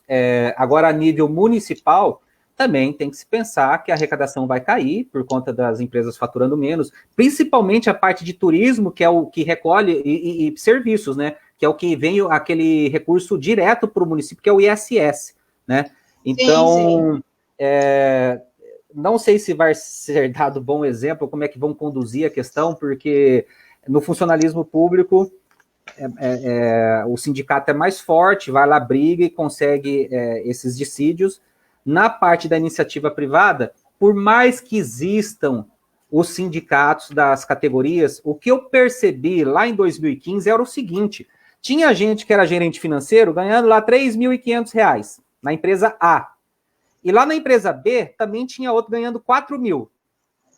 Agora, a nível municipal, também tem que se pensar que a arrecadação vai cair por conta das empresas faturando menos, principalmente a parte de turismo, que é o que recolhe, e serviços, né? Que é o que vem aquele recurso direto para o município, que é o ISS, né? Então, sim. Não sei se vai ser dado bom exemplo, como é que vão conduzir a questão, porque no funcionalismo público, o sindicato é mais forte, vai lá, briga e consegue esses dissídios. Na parte da iniciativa privada, por mais que existam os sindicatos das categorias, o que eu percebi lá em 2015 era o seguinte: tinha gente que era gerente financeiro ganhando lá R$3.500 na empresa A. E lá na empresa B também tinha outro ganhando 4 mil.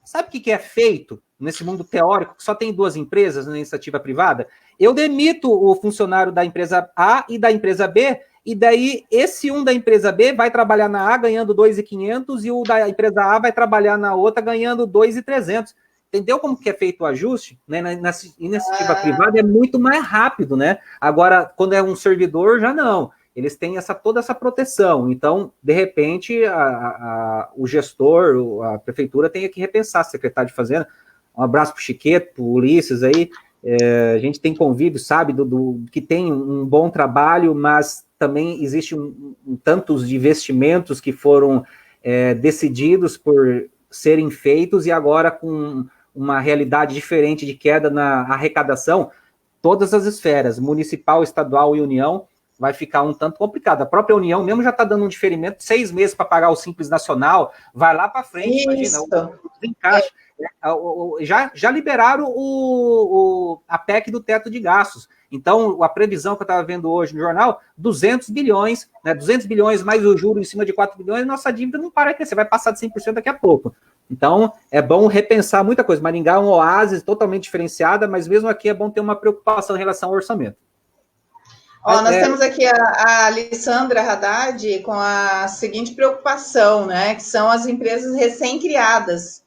Sabe o que é feito nesse mundo teórico, que só tem 2 empresas na iniciativa privada? Eu demito o funcionário da empresa A e da empresa B, e daí esse da empresa B vai trabalhar na A ganhando 2.500 e o da empresa A vai trabalhar na outra ganhando 2.300. Entendeu como que é feito o ajuste? Né? Na iniciativa privada é muito mais rápido, né? Agora, quando é um servidor, já não. Eles têm toda essa proteção. Então, de repente, o gestor, a prefeitura tem que repensar, a secretária de Fazenda. Um abraço para o Chiqueto, para o Ulisses aí. A gente tem convívio, sabe, que tem um bom trabalho, mas também existe tantos de investimentos que foram decididos por serem feitos e agora com uma realidade diferente de queda na arrecadação, todas as esferas, municipal, estadual e União, vai ficar um tanto complicado. A própria União mesmo já está dando um diferimento de 6 meses para pagar o Simples Nacional, vai lá para frente, imagina, o desencaixe. Já liberaram a PEC do teto de gastos. Então, a previsão que eu estava vendo hoje no jornal, 200 bilhões, né, 200 bilhões mais o juro em cima de 4 bilhões, nossa dívida não para de crescer, vai passar de 100% daqui a pouco. Então, é bom repensar muita coisa. Maringá é um oásis totalmente diferenciada, mas mesmo aqui é bom ter uma preocupação em relação ao orçamento. Nós temos aqui a Alessandra Haddad com a seguinte preocupação, né, que são as empresas recém-criadas,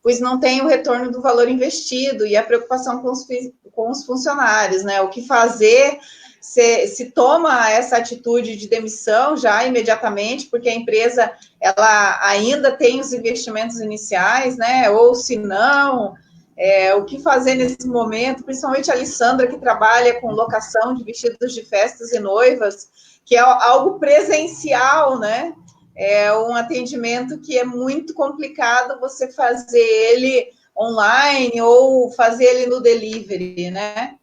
pois não tem o retorno do valor investido e a preocupação com os funcionários, né? O que fazer? Se toma essa atitude de demissão já imediatamente, porque a empresa ela ainda tem os investimentos iniciais, né? Ou se não, o que fazer nesse momento? Principalmente a Alessandra, que trabalha com locação de vestidos de festas e noivas, que é algo presencial, né? É um atendimento que é muito complicado você fazer ele online ou fazer ele no delivery, né?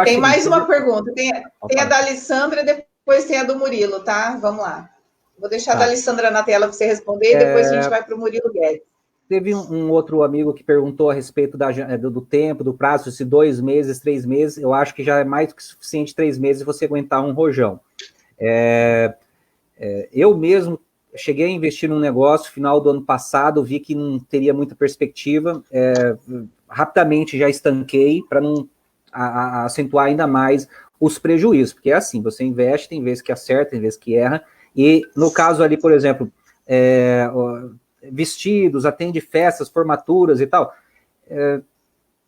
Tem mais uma pergunta. Tem a da Alessandra e depois tem a do Murilo, tá? Vamos lá. Vou deixar a da Alessandra na tela para você responder e depois a gente vai para o Murilo Guedes. Teve um outro amigo que perguntou a respeito do tempo, do prazo, se 2 meses, 3 meses, eu acho que já é mais do que suficiente 3 meses você aguentar um rojão. Eu mesmo cheguei a investir num negócio, final do ano passado, vi que não teria muita perspectiva, rapidamente já estanquei para não acentuar ainda mais os prejuízos, porque é assim, você investe, tem vezes que acerta, tem vezes que erra, e no caso ali, por exemplo, vestidos, atende festas, formaturas e tal,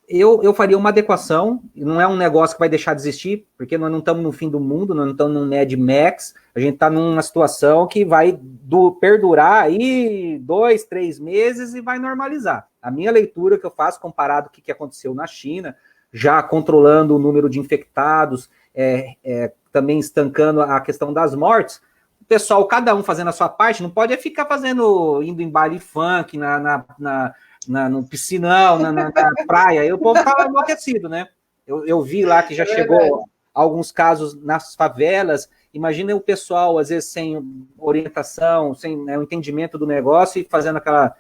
eu faria uma adequação, não é um negócio que vai deixar de existir, porque nós não estamos no fim do mundo, nós não estamos no Mad Max, a gente está numa situação que vai perdurar aí 2, 3 meses e vai normalizar. A minha leitura que eu faço, comparado com o que aconteceu na China, já controlando o número de infectados, também estancando a questão das mortes, o pessoal, cada um fazendo a sua parte, não pode ficar indo em baile funk, no piscinão, na praia, e o povo tá enlouquecido, né? Eu vi lá que já chegou alguns casos nas favelas. Imagina o pessoal, às vezes, sem orientação, sem o entendimento do negócio e fazendo aquela...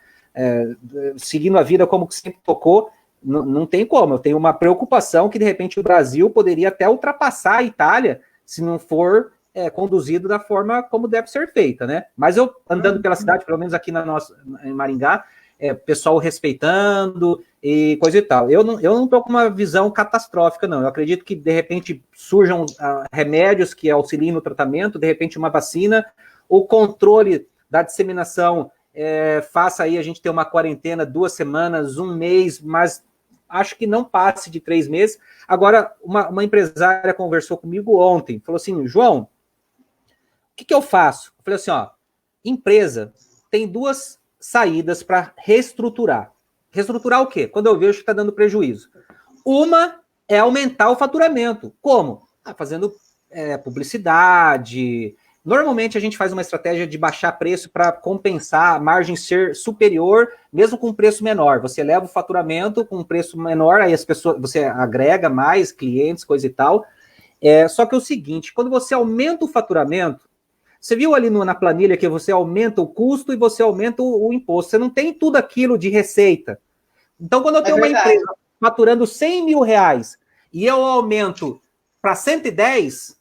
seguindo a vida como que sempre tocou. Não tem como. Eu tenho uma preocupação que, de repente, o Brasil poderia até ultrapassar a Itália se não for conduzido da forma como deve ser feita, né? Mas eu, andando pela cidade, pelo menos aqui em Maringá, pessoal respeitando e coisa e tal. Eu não estou com uma visão catastrófica, não. Eu acredito que, de repente, surjam remédios que auxiliem no tratamento, de repente, uma vacina, o controle da disseminação faça aí a gente ter uma quarentena 2 semanas, 1 mês, mas acho que não passe de 3 meses. Agora, uma empresária conversou comigo ontem, falou assim, João, o que eu faço? Eu falei assim, empresa tem 2 saídas para reestruturar. Reestruturar o quê? Quando eu vejo que está dando prejuízo. Uma é aumentar o faturamento. Como? Fazendo publicidade. Normalmente a gente faz uma estratégia de baixar preço para compensar a margem ser superior, mesmo com um preço menor. Você leva o faturamento com um preço menor, aí você agrega mais clientes, coisa e tal. Só que é o seguinte, quando você aumenta o faturamento, você viu ali na planilha que você aumenta o custo e você aumenta o imposto. Você não tem tudo aquilo de receita. Então, quando eu tenho uma empresa faturando 100 mil reais e eu aumento para 110,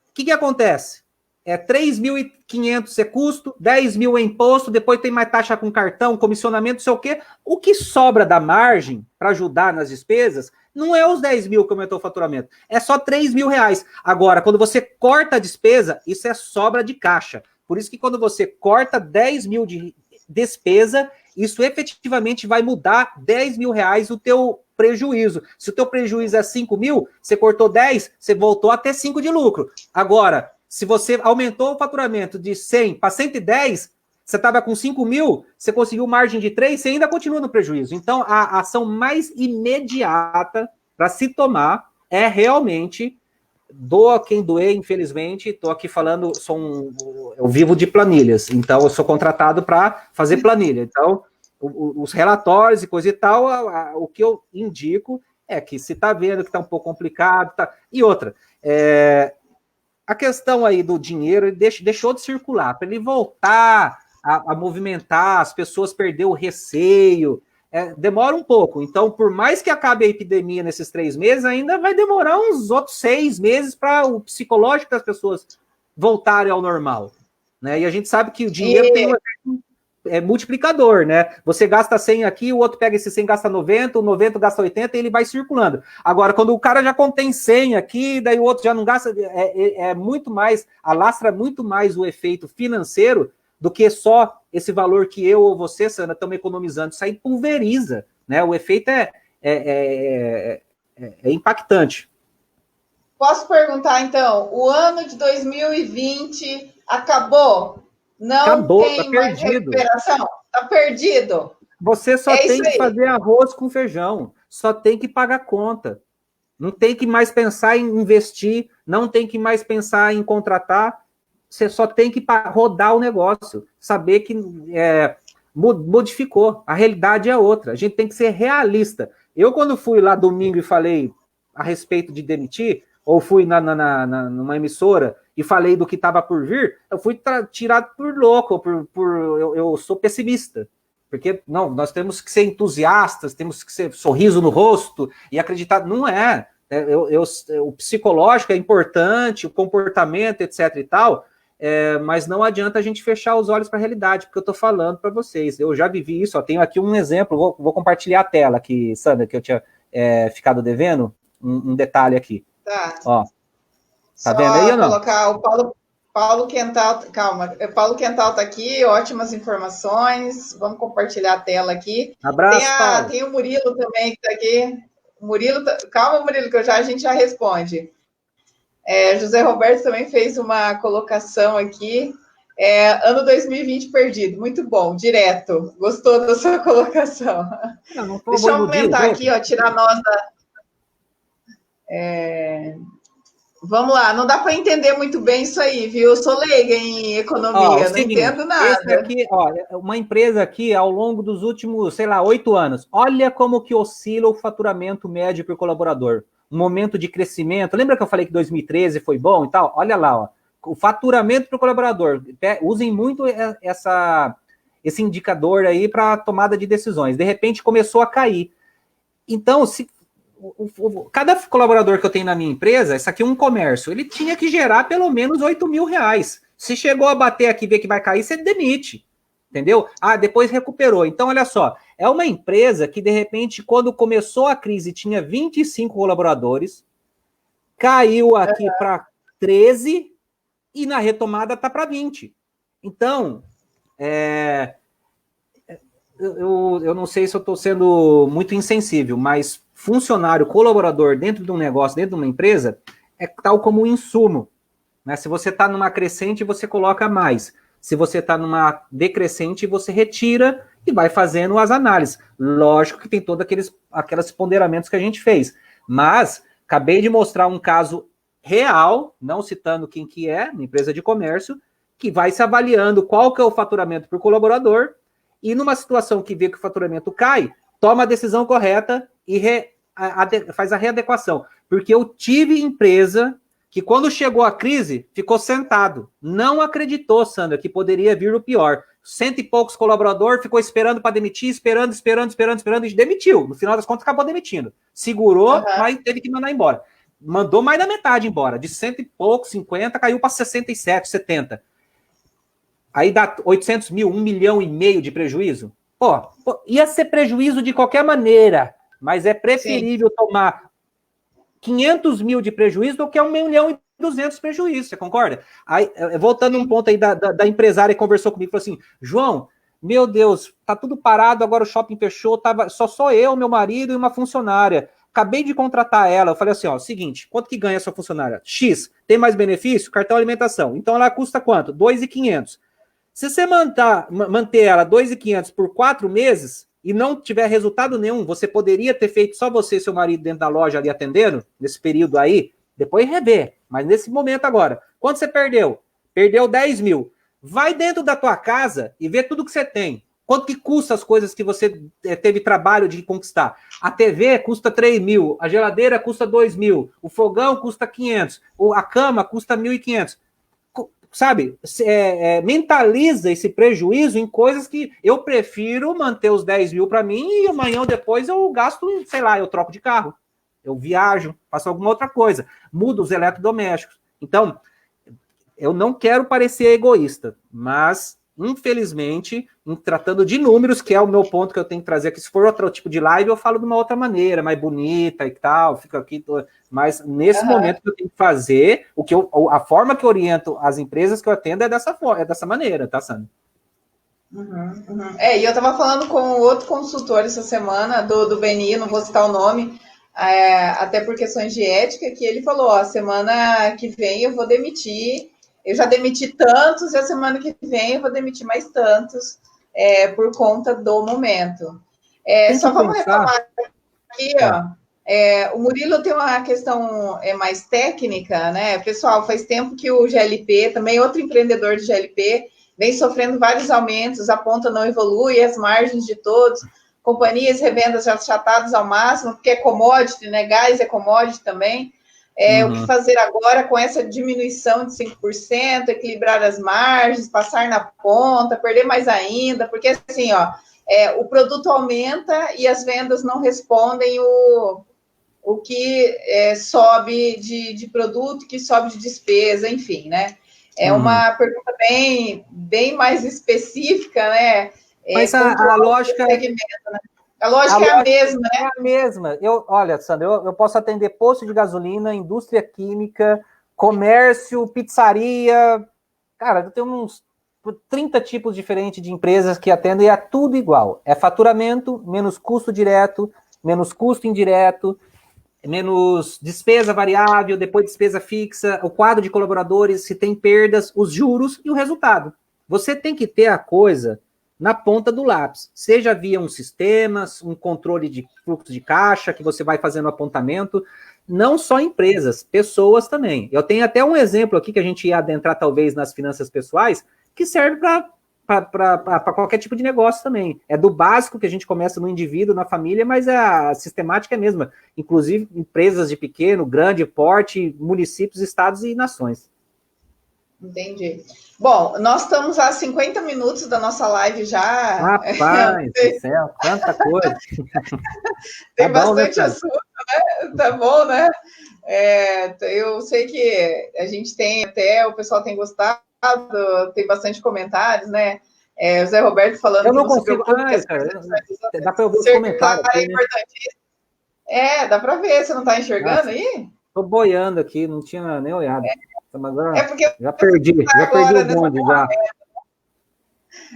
o que acontece? 3.500 é custo, 10 mil é imposto, depois tem mais taxa com cartão, comissionamento, não sei o quê. O que sobra da margem para ajudar nas despesas não é os 10 mil que aumentou o faturamento, é só 3 mil reais. Agora, quando você corta a despesa, isso é sobra de caixa. Por isso que quando você corta 10 mil de despesa, isso efetivamente vai mudar 10 mil reais o teu prejuízo. Se o teu prejuízo é 5 mil, você cortou 10, você voltou a ter 5 de lucro. Agora, se você aumentou o faturamento de 100 para 110, você estava com 5 mil, você conseguiu margem de 3, você ainda continua no prejuízo. Então, a ação mais imediata para se tomar é realmente, doa quem doer, infelizmente, estou aqui falando, eu vivo de planilhas, então eu sou contratado para fazer planilha. Então, os relatórios e coisa e tal, o que eu indico é que se está vendo que está um pouco complicado, e outra, a questão aí do dinheiro, ele deixou de circular, para ele voltar a movimentar, as pessoas perder o receio, demora um pouco. Então, por mais que acabe a epidemia nesses 3 meses, ainda vai demorar uns outros 6 meses para o psicológico das pessoas voltarem ao normal, né? E a gente sabe que o dinheiro tem um efeito multiplicador, né? Você gasta 100 aqui, o outro pega esse 100 gasta 90, o 90 gasta 80 e ele vai circulando. Agora, quando o cara já contém 100 aqui, daí o outro já não gasta, muito mais, alastra muito mais o efeito financeiro do que só esse valor que eu ou você, Sandra, estamos economizando. Isso aí pulveriza, né? O efeito é impactante. Posso perguntar, então, o ano de 2020 acabou? Não acabou, tem tá mais perdido. recuperação? Está perdido. Você só tem que fazer arroz com feijão, só tem que pagar conta. Não tem que mais pensar em investir, não tem que mais pensar em contratar, você só tem que rodar o negócio, saber que modificou, a realidade é outra, a gente tem que ser realista. Eu, quando fui lá domingo e falei a respeito de demitir, ou fui numa emissora e falei do que estava por vir, eu fui tirado por louco, eu sou pessimista. Porque, não, nós temos que ser entusiastas, temos que ser sorriso no rosto e acreditar. Não é. O psicológico é importante, o comportamento, etc. e tal, mas não adianta a gente fechar os olhos para a realidade, porque eu estou falando para vocês. Eu já vivi isso, ó, tenho aqui um exemplo, vou compartilhar a tela aqui, Sandra, que eu tinha ficado devendo, um detalhe aqui. Tá. Ó, tá só vendo aí ou não? Colocar o Paulo Quental, calma, Paulo Quental está aqui, ótimas informações, vamos compartilhar a tela aqui. Abraço, Paulo. Tem o Murilo também que está aqui. Murilo, calma, Murilo, que a gente já responde. José Roberto também fez uma colocação aqui. Ano 2020 perdido. Muito bom, direto. Gostou da sua colocação. Não Deixa eu aumentar aqui, ó, tirar nós da... Vamos lá, não dá para entender muito bem isso aí, viu? Eu sou leiga em economia, não entendo nada. Esse aqui, ó, uma empresa aqui, ao longo dos últimos, sei lá, 8 anos, olha como que oscila o faturamento médio por colaborador. Um momento de crescimento. Lembra que eu falei que 2013 foi bom e tal? Olha lá, ó, o faturamento por colaborador. Usem muito esse indicador aí para tomada de decisões. De repente começou a cair. Então, cada colaborador que eu tenho na minha empresa, isso aqui é um comércio, ele tinha que gerar pelo menos R$8.000. Se chegou a bater aqui e ver que vai cair, você demite. Entendeu? Depois recuperou. Então, olha só, é uma empresa que, de repente, quando começou a crise, tinha 25 colaboradores, caiu aqui para 13 e na retomada está para 20. Então, eu não sei se eu estou sendo muito insensível, mas funcionário, colaborador dentro de um negócio, dentro de uma empresa, é tal como um insumo. Né? Se você está numa crescente, você coloca mais. Se você está numa decrescente, você retira e vai fazendo as análises. Lógico que tem todos aqueles ponderamentos que a gente fez. Mas, acabei de mostrar um caso real, não citando quem que é, uma empresa de comércio, que vai se avaliando qual que é o faturamento por colaborador, e numa situação que vê que o faturamento cai, toma a decisão correta e faz a readequação. Porque eu tive empresa que quando chegou a crise, ficou sentado. Não acreditou, Sandra, que poderia vir o pior. 100 e poucos colaboradores, ficou esperando para demitir, esperando, e demitiu. No final das contas, acabou demitindo. Segurou, mas teve que mandar embora. Mandou mais da metade embora. De 100 e poucos, 50, caiu para 67, 70. Aí dá 800 mil, 1,5 milhão de prejuízo. Pô, ia ser prejuízo de qualquer maneira, mas é preferível tomar 500 mil de prejuízo do que 1.200.000 de prejuízo, você concorda? Aí, voltando um ponto aí da empresária que conversou comigo, falou assim, João, meu Deus, tá tudo parado, agora o shopping fechou, só eu, meu marido e uma funcionária. Acabei de contratar ela, eu falei assim, ó, seguinte, quanto que ganha a sua funcionária? X, tem mais benefício? Cartão alimentação. Então ela custa quanto? 2.500. Se você manter ela 2.500 por 4 meses e não tiver resultado nenhum, você poderia ter feito só você e seu marido dentro da loja ali atendendo, nesse período aí, depois rever. Mas nesse momento agora, quanto você perdeu? Perdeu 10 mil. Vai dentro da tua casa e vê tudo que você tem. Quanto que custa as coisas que você teve trabalho de conquistar? A TV custa 3 mil, a geladeira custa 2 mil, o fogão custa 500, a cama custa 1.500. Sabe, mentaliza esse prejuízo em coisas que eu prefiro manter os 10 mil para mim e amanhã ou depois eu gasto, sei lá, eu troco de carro, eu viajo, faço alguma outra coisa, mudo os eletrodomésticos. Então, eu não quero parecer egoísta, mas, infelizmente, em tratando de números, que é o meu ponto que eu tenho que trazer aqui, se for outro tipo de live, eu falo de uma outra maneira, mais bonita e tal, fico aqui... Mas nesse momento que eu tenho que fazer, a forma que eu oriento as empresas que eu atendo é dessa maneira, tá, Sandra? E eu estava falando com outro consultor essa semana, do Beni, não vou citar o nome, até por questões de ética, que ele falou, ó, semana que vem eu vou demitir, eu já demiti tantos, e a semana que vem eu vou demitir mais tantos, por conta do momento. Só vamos retomar aqui, ó. O Murilo tem uma questão mais técnica, né? Pessoal, faz tempo que o GLP, também outro empreendedor de GLP, vem sofrendo vários aumentos, a ponta não evolui, as margens de todos, companhias revendas já achatadas ao máximo, porque é commodity, né? Gás é commodity também. O que fazer agora com essa diminuição de 5%, equilibrar as margens, passar na ponta, perder mais ainda, porque assim, ó, o produto aumenta e as vendas não respondem o que sobe de produto, que sobe de despesa, enfim, né? É uma pergunta bem mais específica, né? Mas a lógica... segmento, né? A lógica é a mesma, né? É a mesma. Olha, Sandra, eu posso atender posto de gasolina, indústria química, comércio, pizzaria. Cara, eu tenho uns 30 tipos diferentes de empresas que atendem e é tudo igual. É faturamento, menos custo direto, menos custo indireto, menos despesa variável, depois despesa fixa, o quadro de colaboradores, se tem perdas, os juros e o resultado. Você tem que ter a coisa na ponta do lápis, seja via um sistema, um controle de fluxo de caixa, que você vai fazendo apontamento, não só empresas, pessoas também. Eu tenho até um exemplo aqui que a gente ia adentrar talvez nas finanças pessoais, que serve para qualquer tipo de negócio também. É do básico que a gente começa no indivíduo, na família, mas a sistemática é a mesma. Inclusive empresas de pequeno, grande porte, municípios, estados e nações. Entendi. Bom, nós estamos a 50 minutos da nossa live já. Rapaz do céu, tanta coisa. Tem bastante assunto, né? Tá bom, né? Eu sei que a gente tem até, o pessoal tem gostado, tem bastante comentários, né? O Zé Roberto falando eu não consigo. Dá para eu ver os comentários. É importantíssimo. Dá para ver. Você não está enxergando aí? Estou boiando aqui, não tinha nem olhado. Agora, porque já perdi o bonde já.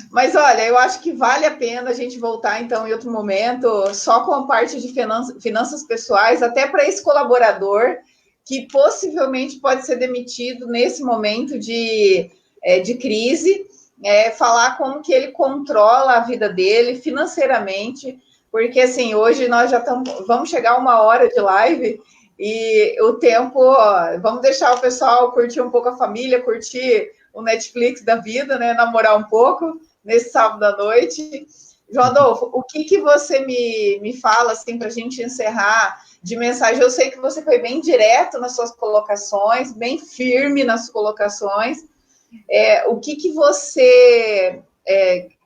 Mas olha, eu acho que vale a pena a gente voltar então em outro momento, só com a parte de finanças pessoais, até para esse colaborador que possivelmente pode ser demitido nesse momento de crise, falar como que ele controla a vida dele financeiramente, porque assim, hoje nós já vamos chegar a 1 hora de live e o tempo, vamos deixar o pessoal curtir um pouco a família, curtir o Netflix da vida, né? Namorar um pouco nesse sábado à noite. João Adolfo, o que você me fala, assim, para a gente encerrar de mensagem? Eu sei que você foi bem direto nas suas colocações, bem firme nas colocações. O que você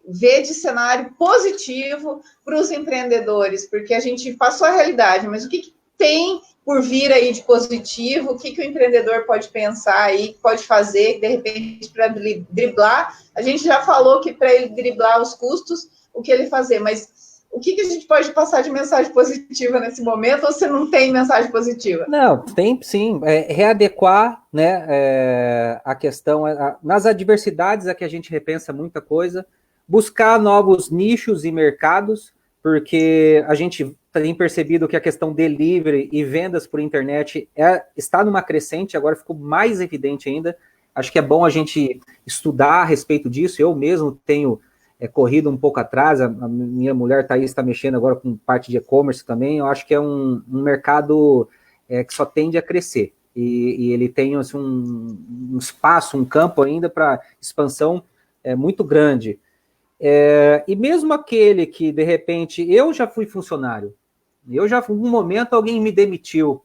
vê de cenário positivo para os empreendedores? Porque a gente passou a realidade, mas o que tem por vir aí de positivo, o que o empreendedor pode pensar aí, pode fazer, de repente, para driblar? A gente já falou que para ele driblar os custos, o que ele fazer, mas o que a gente pode passar de mensagem positiva nesse momento, ou você não tem mensagem positiva? Não, tem sim, readequar, né, a questão, nas adversidades é que a gente repensa muita coisa, buscar novos nichos e mercados, porque a gente tem percebido que a questão delivery e vendas por internet está numa crescente, agora ficou mais evidente ainda. Acho que é bom a gente estudar a respeito disso. Eu mesmo tenho corrido um pouco atrás, a minha mulher Thaís está mexendo agora com parte de e-commerce também. Eu acho que é um mercado que só tende a crescer. E ele tem assim, um espaço, um campo ainda para expansão muito grande. E mesmo aquele que, de repente, eu já fui funcionário, em um momento alguém me demitiu,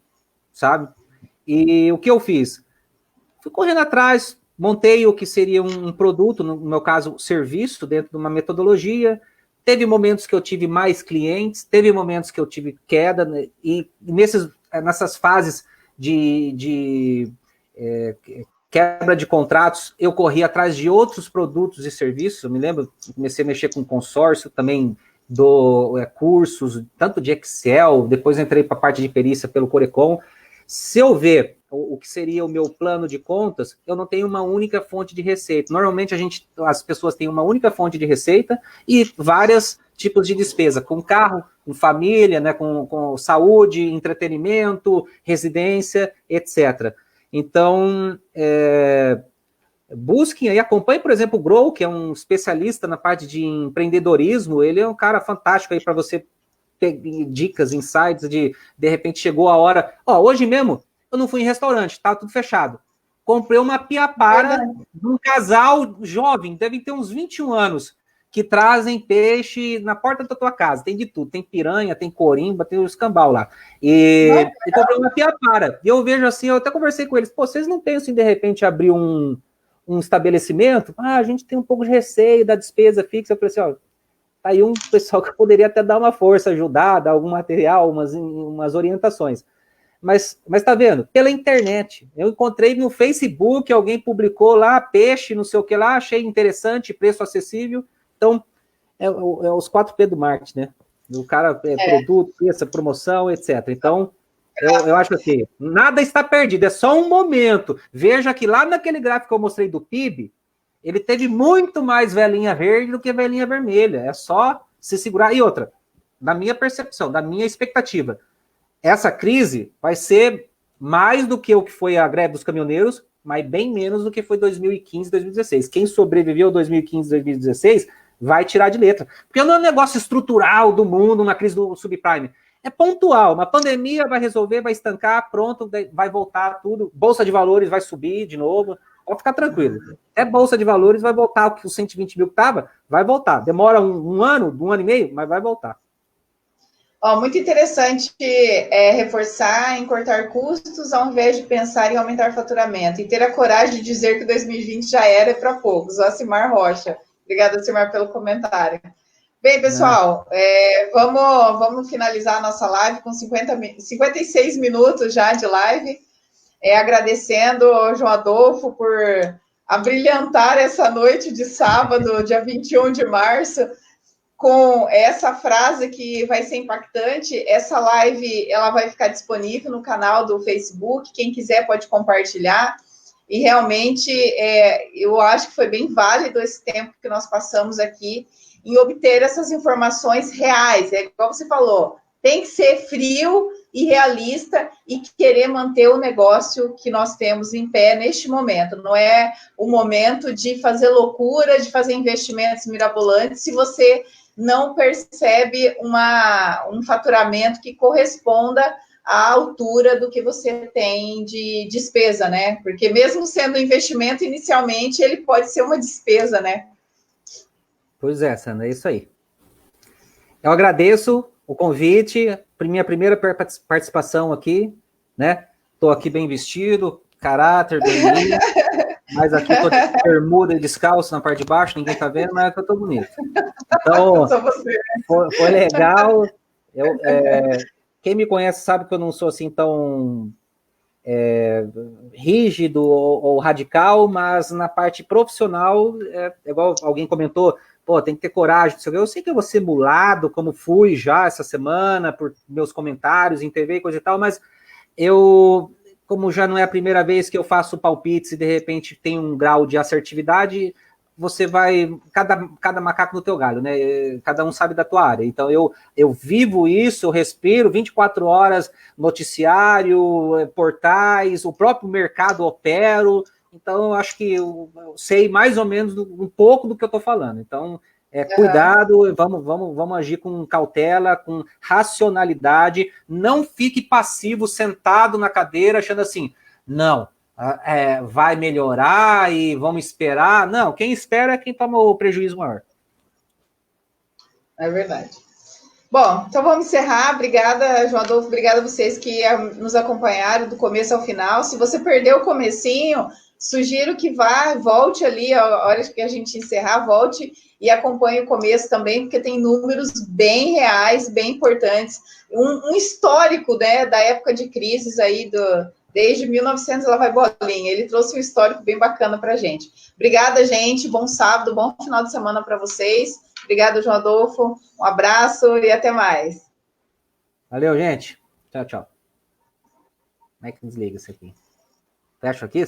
sabe? E o que eu fiz? Fui correndo atrás, montei o que seria um produto, no meu caso, serviço, dentro de uma metodologia. Teve momentos que eu tive mais clientes, teve momentos que eu tive queda, né? E nessas fases de quebra de contratos, eu corri atrás de outros produtos e serviços. Eu me lembro, comecei a mexer com consórcio, também dou cursos, tanto de Excel, depois entrei para a parte de perícia pelo Corecon. Se eu ver o que seria o meu plano de contas, eu não tenho uma única fonte de receita. Normalmente as pessoas têm uma única fonte de receita e vários tipos de despesa, com carro, com família, né, com saúde, entretenimento, residência, etc. Então, busquem aí, acompanhem, por exemplo, o Grow, que é um especialista na parte de empreendedorismo. Ele é um cara fantástico aí para você ter dicas, insights de repente chegou a hora. Hoje mesmo eu não fui em restaurante, estava tudo fechado. Comprei uma piapara de um casal jovem, devem ter uns 21 anos, que trazem peixe na porta da tua casa. Tem de tudo, tem piranha, tem corimba, tem o escambau lá. E comprei uma piapara. E eu vejo assim, eu até conversei com eles, vocês não pensam em de repente abrir um estabelecimento? A gente tem um pouco de receio da despesa fixa. Eu falei assim, tá aí um pessoal que poderia até dar uma força, ajudar, dar algum material, umas orientações. Mas tá vendo? Pela internet. Eu encontrei no Facebook, alguém publicou lá, peixe, não sei o que lá, achei interessante, preço acessível. Então, é os 4P do marketing, né? O cara produto, preço, promoção, etc. Então, eu acho assim, nada está perdido, é só um momento. Veja que lá naquele gráfico que eu mostrei do PIB, ele teve muito mais velhinha verde do que velhinha vermelha. É só se segurar. E outra, na minha percepção, da minha expectativa, essa crise vai ser mais do que o que foi a greve dos caminhoneiros, mas bem menos do que foi 2015, 2016. Quem sobreviveu a 2015, 2016 vai tirar de letra. Porque não é um negócio estrutural do mundo, uma crise do subprime. É pontual. Uma pandemia vai resolver, vai estancar, pronto, vai voltar tudo. Bolsa de valores vai subir de novo. Pode ficar tranquilo. É bolsa de valores, vai voltar o que os 120 mil que estava, vai voltar. Demora um ano e meio, mas vai voltar. Muito interessante reforçar em cortar custos ao invés de pensar em aumentar faturamento e ter a coragem de dizer que 2020 já era para poucos. O Acimar Rocha. Obrigada, Acimar, pelo comentário. Bem, pessoal, vamos finalizar a nossa live com 56 minutos já de live. Agradecendo ao João Adolfo por abrilhantar essa noite de sábado, dia 21 de março, com essa frase que vai ser impactante. Essa live ela vai ficar disponível no canal do Facebook. Quem quiser pode compartilhar. E realmente eu acho que foi bem válido esse tempo que nós passamos aqui em obter essas informações reais. É igual você falou, tem que ser frio e realista e querer manter o negócio que nós temos em pé neste momento. Não é o momento de fazer loucura, de fazer investimentos mirabolantes, se você não percebe um faturamento que corresponda à altura do que você tem de despesa, né? Porque mesmo sendo um investimento, inicialmente, ele pode ser uma despesa, né? Pois é, Sandra, é isso aí. Eu agradeço o convite, minha primeira participação aqui, né? Estou aqui bem vestido, caráter, bem lindo, mas aqui estou de bermuda e descalço na parte de baixo, ninguém está vendo, mas eu estou bonito. Então, foi legal. Quem me conhece sabe que eu não sou assim tão rígido ou radical, mas na parte profissional, igual alguém comentou, tem que ter coragem. Eu sei que eu vou ser mulado, como fui já essa semana, por meus comentários em TV e coisa e tal, mas como já não é a primeira vez que eu faço palpites e de repente tem um grau de assertividade, você vai, cada macaco no teu galho, né? Cada um sabe da tua área. Então, eu vivo isso, eu respiro 24 horas, noticiário, portais, o próprio mercado opero. Então, eu acho que eu sei mais ou menos um pouco do que eu estou falando. Então, cuidado, vamos agir com cautela, com racionalidade. Não fique passivo, sentado na cadeira, achando assim, não, vai melhorar e vamos esperar. Não, quem espera é quem toma o prejuízo maior. É verdade. Bom, então vamos encerrar. Obrigada, João Adolfo. Obrigada a vocês que nos acompanharam do começo ao final. Se você perdeu o comecinho, sugiro que volte ali, a hora que a gente encerrar, volte e acompanhe o começo também, porque tem números bem reais, bem importantes. Um histórico, né, da época de crises aí, desde 1900 ela vai bolinha. Ele trouxe um histórico bem bacana para a gente. Obrigada, gente. Bom sábado, bom final de semana para vocês. Obrigada, João Adolfo. Um abraço e até mais. Valeu, gente. Tchau, tchau. Como é que desliga isso aqui? Fecha aqui?